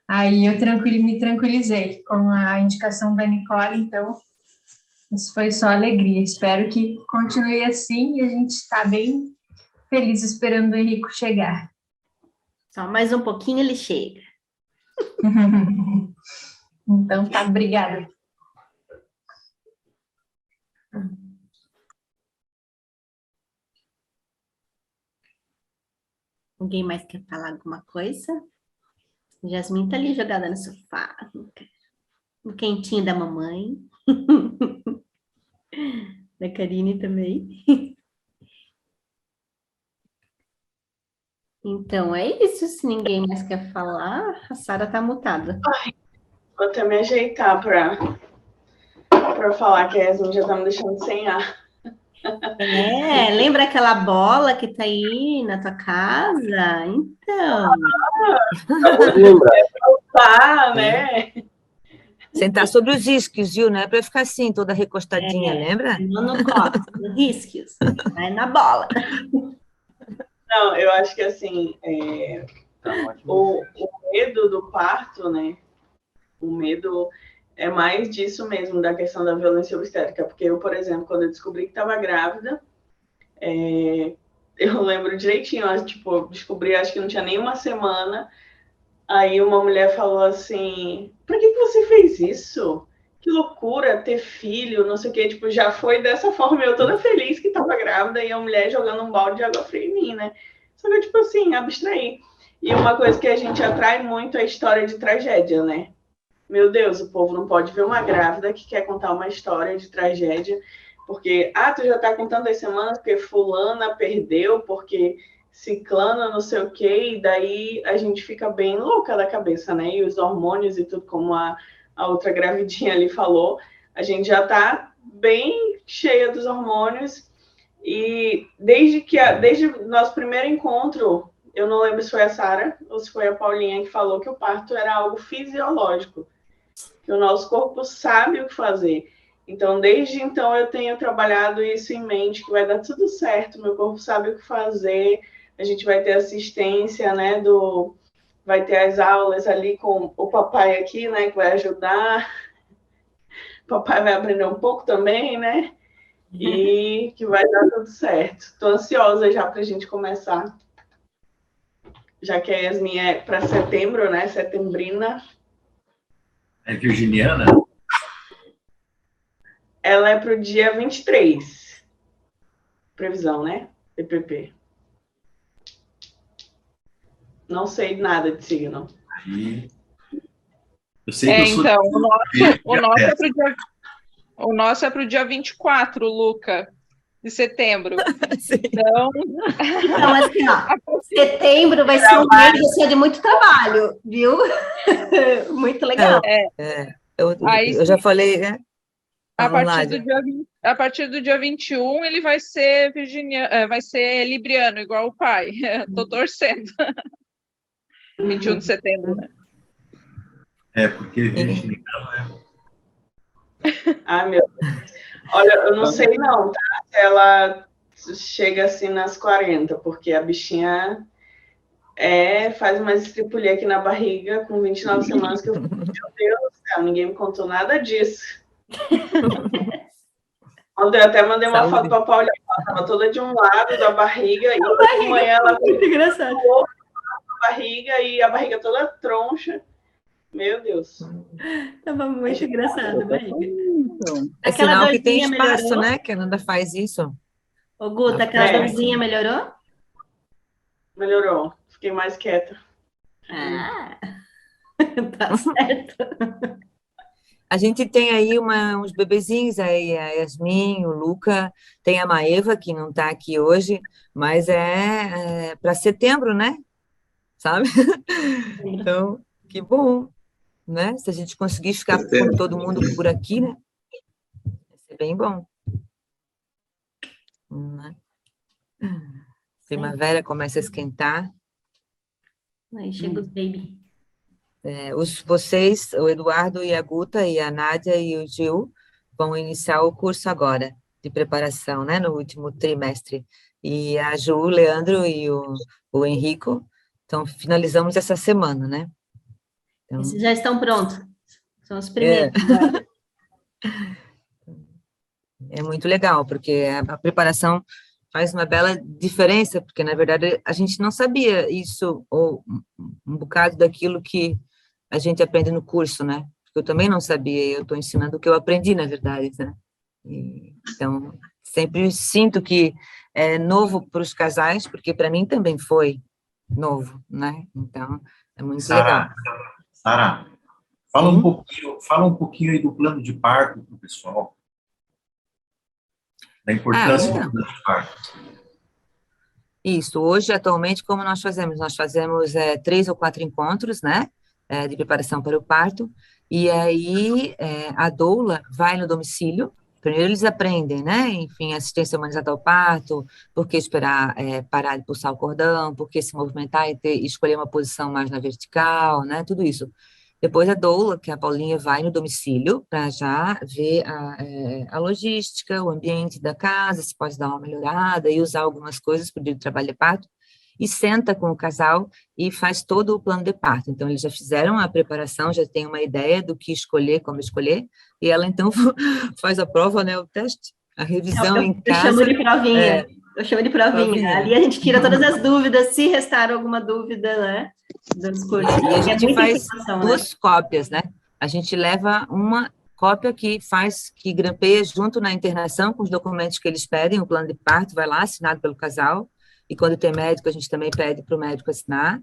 Aí eu me tranquilizei com a indicação da Nicole, então isso foi só alegria. Espero que continue assim e a gente está bem feliz esperando o Henrico chegar. Só mais um pouquinho ele chega. Então tá, obrigada. Alguém mais quer falar alguma coisa? Jasmine tá ali jogada no sofá, no quentinho da mamãe. Da Karine também. Então, é isso. Se ninguém mais quer falar, a Sara tá mutada. Vou até me ajeitar para falar que a Yasmin já tá me deixando sem ar. Lembra aquela bola que tá aí na tua casa? Então. Tá, né? Sentar sobre os isquios, viu? Não é para ficar assim, toda recostadinha, lembra? Não no copo, no isquios. Vai na bola. Não, eu acho que assim, o medo do parto, né? O medo é mais disso mesmo, da questão da violência obstétrica. Porque eu, por exemplo, quando eu descobri que estava grávida, eu lembro direitinho, eu descobri, acho que não tinha nem uma semana, aí uma mulher falou assim, por que você fez isso? Que loucura ter filho, não sei o quê. Tipo, já foi dessa forma, eu toda feliz que estava grávida e a mulher jogando um balde de água fria em mim, né? Só que, tipo assim, abstrair. E uma coisa que a gente atrai muito é a história de tragédia, né? Meu Deus, o povo não pode ver uma grávida que quer contar uma história de tragédia, porque, tu já tá contando as semanas porque fulana perdeu, porque ciclana não sei o quê, e daí a gente fica bem louca da cabeça, né? E os hormônios e tudo, como a outra gravidinha ali falou, a gente já tá bem cheia dos hormônios, e desde o nosso primeiro encontro, eu não lembro se foi a Sara ou se foi a Paulinha que falou que o parto era algo fisiológico, que o nosso corpo sabe o que fazer. Então, desde então, eu tenho trabalhado isso em mente, que vai dar tudo certo, meu corpo sabe o que fazer, a gente vai ter assistência, né, vai ter as aulas ali com o papai aqui, né, que vai ajudar, o papai vai aprender um pouco também, né, e que vai dar tudo certo. Estou ansiosa já para a gente começar, já que a Yasmin é para setembro, né, setembrina. É virginiana? Ela é para o dia 23. Previsão, né? PPP. Não sei nada de signo. Aí, eu sei que eu sou... Então, o nosso é para o dia 24, Luca, de setembro. Então, Então, assim, ó, setembro vai ser um mês assim, de muito trabalho, viu? Muito legal. Eu já falei, né? a partir do dia 21, ele vai ser vai ser libriano, igual o pai. Estou torcendo. 21 de setembro, né? Porque virginiano Ai, meu Deus. Olha, eu não sei não, tá? Se ela chega assim nas 40, porque a bichinha faz uma estripulha aqui na barriga com 29 semanas que eu fico, meu Deus do céu, ninguém me contou nada disso. Ontem eu até mandei uma foto para a Paulinha, ela estava toda de um lado da barriga, e de manhã ela muito engraçado. A barriga e a barriga toda troncha. Meu Deus. Tava muito engraçado a barriga. É sinal que tem espaço, melhorou? Né? Que a Nanda faz isso. Ô, Guta, aquela dorzinha melhorou? Melhorou. Fiquei mais quieta. Ah, tá certo. A gente tem aí uns bebezinhos, aí a Yasmin, o Luca, tem a Maeva, que não está aqui hoje, mas para setembro, né? Sabe? Então, que bom, né? Se a gente conseguir ficar com todo mundo por aqui, né? Vai ser bem bom. Né? Primavera começa a esquentar. Aí chega os baby. Vocês, o Eduardo e a Guta, e a Nádia e o Gil, vão iniciar o curso agora, de preparação, né, no último trimestre. E a Ju, o Leandro e o Henrico, então, finalizamos essa semana, né? Então, esses já estão prontos, são os primeiros. Né? É muito legal, porque a preparação faz uma bela diferença, porque, na verdade, a gente não sabia isso, ou um bocado daquilo que a gente aprende no curso, né? Porque eu também não sabia, e eu estou ensinando o que eu aprendi, na verdade, né? Então, sempre sinto que é novo para os casais, porque para mim também foi novo, né? Então, é muito legal. Sara, fala um pouquinho aí do plano de parto para o pessoal. Da importância do plano de parto. Isso, hoje, atualmente, como nós fazemos? Nós fazemos 3 ou 4 encontros, né? De preparação para o parto, e aí a doula vai no domicílio. Primeiro eles aprendem, né, enfim, assistência humanizada ao parto, por que esperar parar de pulsar o cordão, por que se movimentar e escolher uma posição mais na vertical, né, tudo isso. Depois a doula, que é a Paulinha, vai no domicílio para já ver a logística, o ambiente da casa, se pode dar uma melhorada e usar algumas coisas para o dia do trabalho de parto, e senta com o casal e faz todo o plano de parto. Então, eles já fizeram a preparação, já tem uma ideia do que escolher, como escolher, e ela, então, faz a prova, né, o teste, a revisão em casa. Eu chamo de provinha. Eu chamo de provinha. Ali a gente tira todas as dúvidas, se restar alguma dúvida, né, dos cursos. E a gente faz 2 cópias, né? A gente leva uma cópia que grampeia junto na internação com os documentos que eles pedem, o plano de parto vai lá, assinado pelo casal, e quando tem médico, a gente também pede para o médico assinar,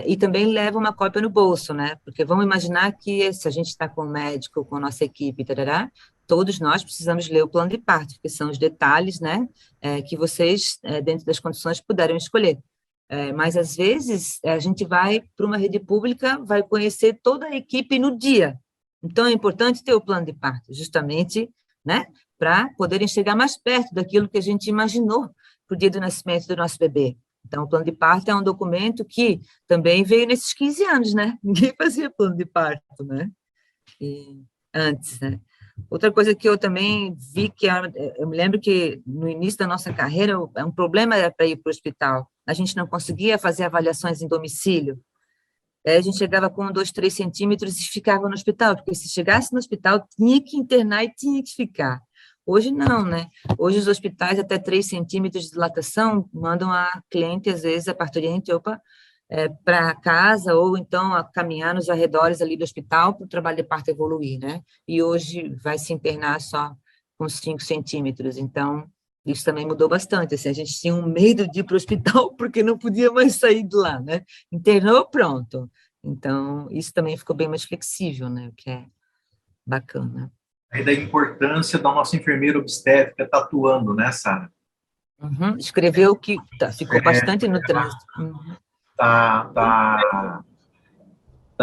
e também leva uma cópia no bolso, né? Porque vamos imaginar que se a gente está com o médico, com a nossa equipe, tarará, todos nós precisamos ler o plano de parto, que são os detalhes, né? Que vocês, dentro das condições, puderam escolher. Mas, às vezes, a gente vai para uma rede pública, vai conhecer toda a equipe no dia. Então, é importante ter o plano de parto, justamente, né? Para poderem chegar mais perto daquilo que a gente imaginou para o dia do nascimento do nosso bebê. Então, o plano de parto é um documento que também veio nesses 15 anos, né? Ninguém fazia plano de parto, né? Antes, né? Outra coisa que eu também vi eu me lembro que no início da nossa carreira, um problema era para ir para o hospital. A gente não conseguia fazer avaliações em domicílio. Aí a gente chegava com 2, 3 centímetros e ficava no hospital, porque se chegasse no hospital, tinha que internar e tinha que ficar. Hoje não, né? Hoje os hospitais, até 3 centímetros de dilatação, mandam a cliente, às vezes, a parturiente, para casa, ou então a caminhar nos arredores ali do hospital para o trabalho de parto evoluir, né? E hoje vai se internar só com 5 centímetros. Então, isso também mudou bastante. Assim, a gente tinha um medo de ir para o hospital porque não podia mais sair de lá, né? Internou, pronto. Então, isso também ficou bem mais flexível, né? O que é bacana. Aí da importância da nossa enfermeira obstétrica tá atuando, né, Sara? Uhum. Escreveu que ficou bastante no trânsito. Uhum. Tá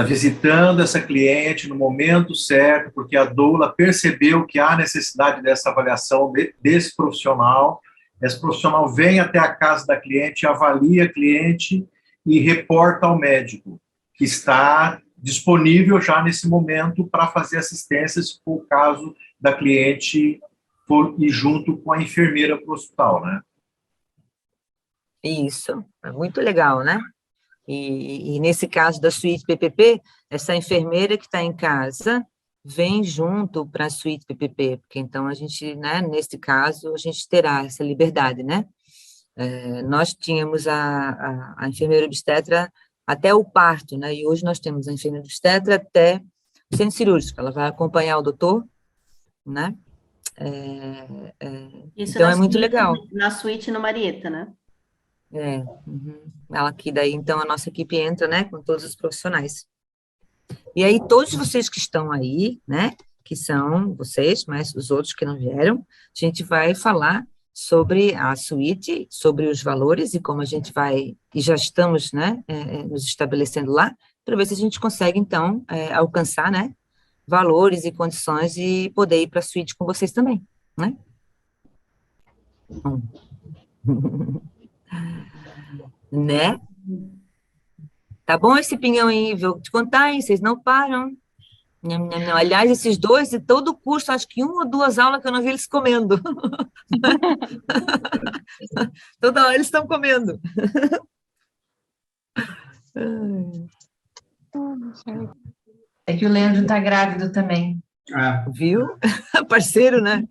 visitando essa cliente no momento certo, porque a doula percebeu que há necessidade dessa avaliação desse profissional. Esse profissional vem até a casa da cliente, avalia a cliente e reporta ao médico, que está disponível já nesse momento para fazer assistência, se for o caso da cliente for ir junto com a enfermeira para o hospital, né? Isso, é muito legal, né? E nesse caso da suíte PPP, essa enfermeira que está em casa vem junto para a suíte PPP, porque então a gente, né, nesse caso, a gente terá essa liberdade, né? Nós tínhamos a enfermeira obstetra até o parto, né? E hoje nós temos a enfermeira obstetra até o centro cirúrgico, ela vai acompanhar o doutor, né? Isso Então é muito legal. Na suíte no Marieta, né? Uhum. Ela aqui, daí, então, a nossa equipe entra, né, com todos os profissionais. E aí, todos vocês que estão aí, né, que são vocês, mas os outros que não vieram, a gente vai falar sobre a suíte, sobre os valores e como a gente vai, e já estamos, né, nos estabelecendo lá, para ver se a gente consegue, então, alcançar, né, valores e condições e poder ir para a suíte com vocês também, né? Né? Tá bom esse pinhão aí, vou te contar, hein? Vocês não param. Nham, nham, nham. Aliás, esses dois, de todo o curso, acho que 1 ou 2 aulas que eu não vi eles comendo. Toda hora eles estão comendo. É que o Leandro está grávido também. Viu? Parceiro, né?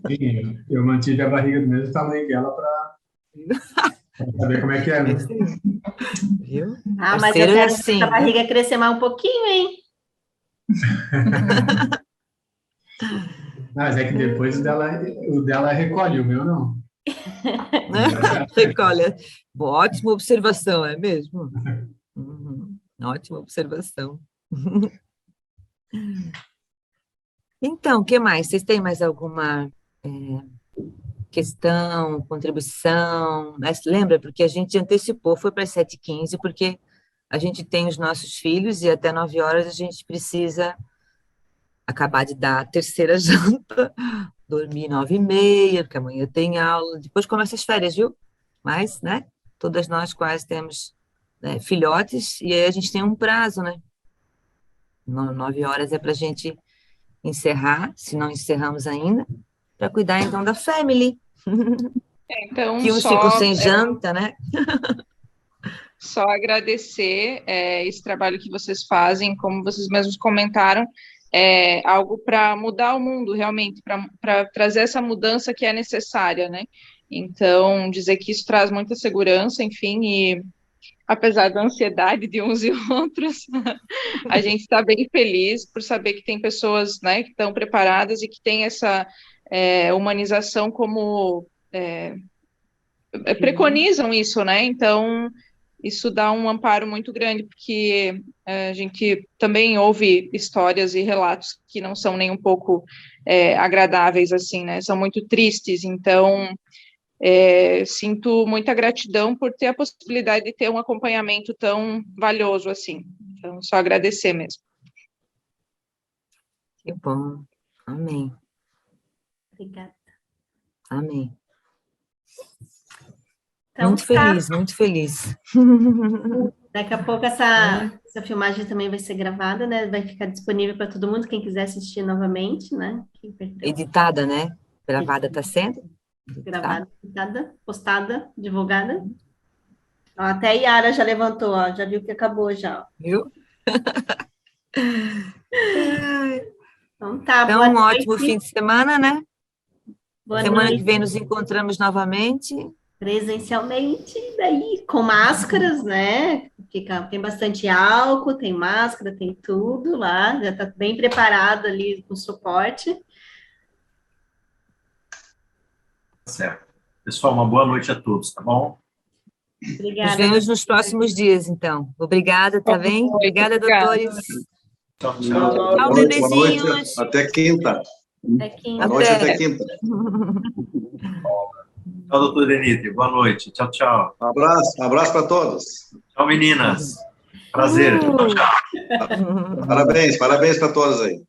Sim, eu mantive a barriga do mesmo tamanho que ela para saber como é que é, né? Viu? Ah, mas Parceiro eu quero é assim, essa barriga crescer mais um pouquinho, hein? Mas é que depois o dela recolhe, o meu não. Recolhe. Ótima observação, é mesmo? Uhum. Ótima observação. Então, o que mais? Vocês têm mais alguma questão, contribuição? Mas lembra, porque a gente antecipou, foi para as 7h15, porque a gente tem os nossos filhos e até 9 horas a gente precisa acabar de dar a terceira janta, dormir 9h30, porque amanhã tem aula, depois começa as férias, viu? Mas, né, todas nós quase temos, né, filhotes, e aí a gente tem um prazo, né? 9 horas é para a gente encerrar, se não encerramos ainda, para cuidar, então, da family. Então, que uns ficam sem janta, né? Só agradecer esse trabalho que vocês fazem, como vocês mesmos comentaram, é algo para mudar o mundo, realmente, para trazer essa mudança que é necessária, né? Então, dizer que isso traz muita segurança, enfim, e apesar da ansiedade de uns e outros, a gente está bem feliz por saber que tem pessoas, né, que estão preparadas e que tem essa humanização como preconizam isso, né? Então, isso dá um amparo muito grande, porque a gente também ouve histórias e relatos que não são nem um pouco agradáveis, assim, né? São muito tristes, então sinto muita gratidão por ter a possibilidade de ter um acompanhamento tão valioso assim. Então, só agradecer mesmo. Que bom. Amém. Obrigada. Amém. Então, muito feliz, muito feliz. Daqui a pouco essa filmagem também vai ser gravada, né? Vai ficar disponível para todo mundo, quem quiser assistir novamente, né? Editada, né? Gravada está sendo? Gravada, editada, postada, divulgada. Ó, até a Yara já levantou, ó, já viu que acabou já. Ó. Viu? Então tá, então, um ótimo fim de semana, né? Boa semana noite. Que vem nos encontramos novamente. Presencialmente, daí com máscaras, né? Tem bastante álcool, tem máscara, tem tudo lá, já está bem preparado ali com suporte. Certo. Pessoal, uma boa noite a todos, tá bom? Obrigada. Nos vemos nos próximos dias, então. Obrigada, tá bem? Obrigada, doutores. Tchau, tchau. Tchau, bebezinhos. Até quinta. Boa noite, até quinta. Tchau, doutor Denise. Boa noite. Tchau, tchau. Um abraço para todos. Tchau, meninas. Prazer. Tchau, tchau. Parabéns para todos aí.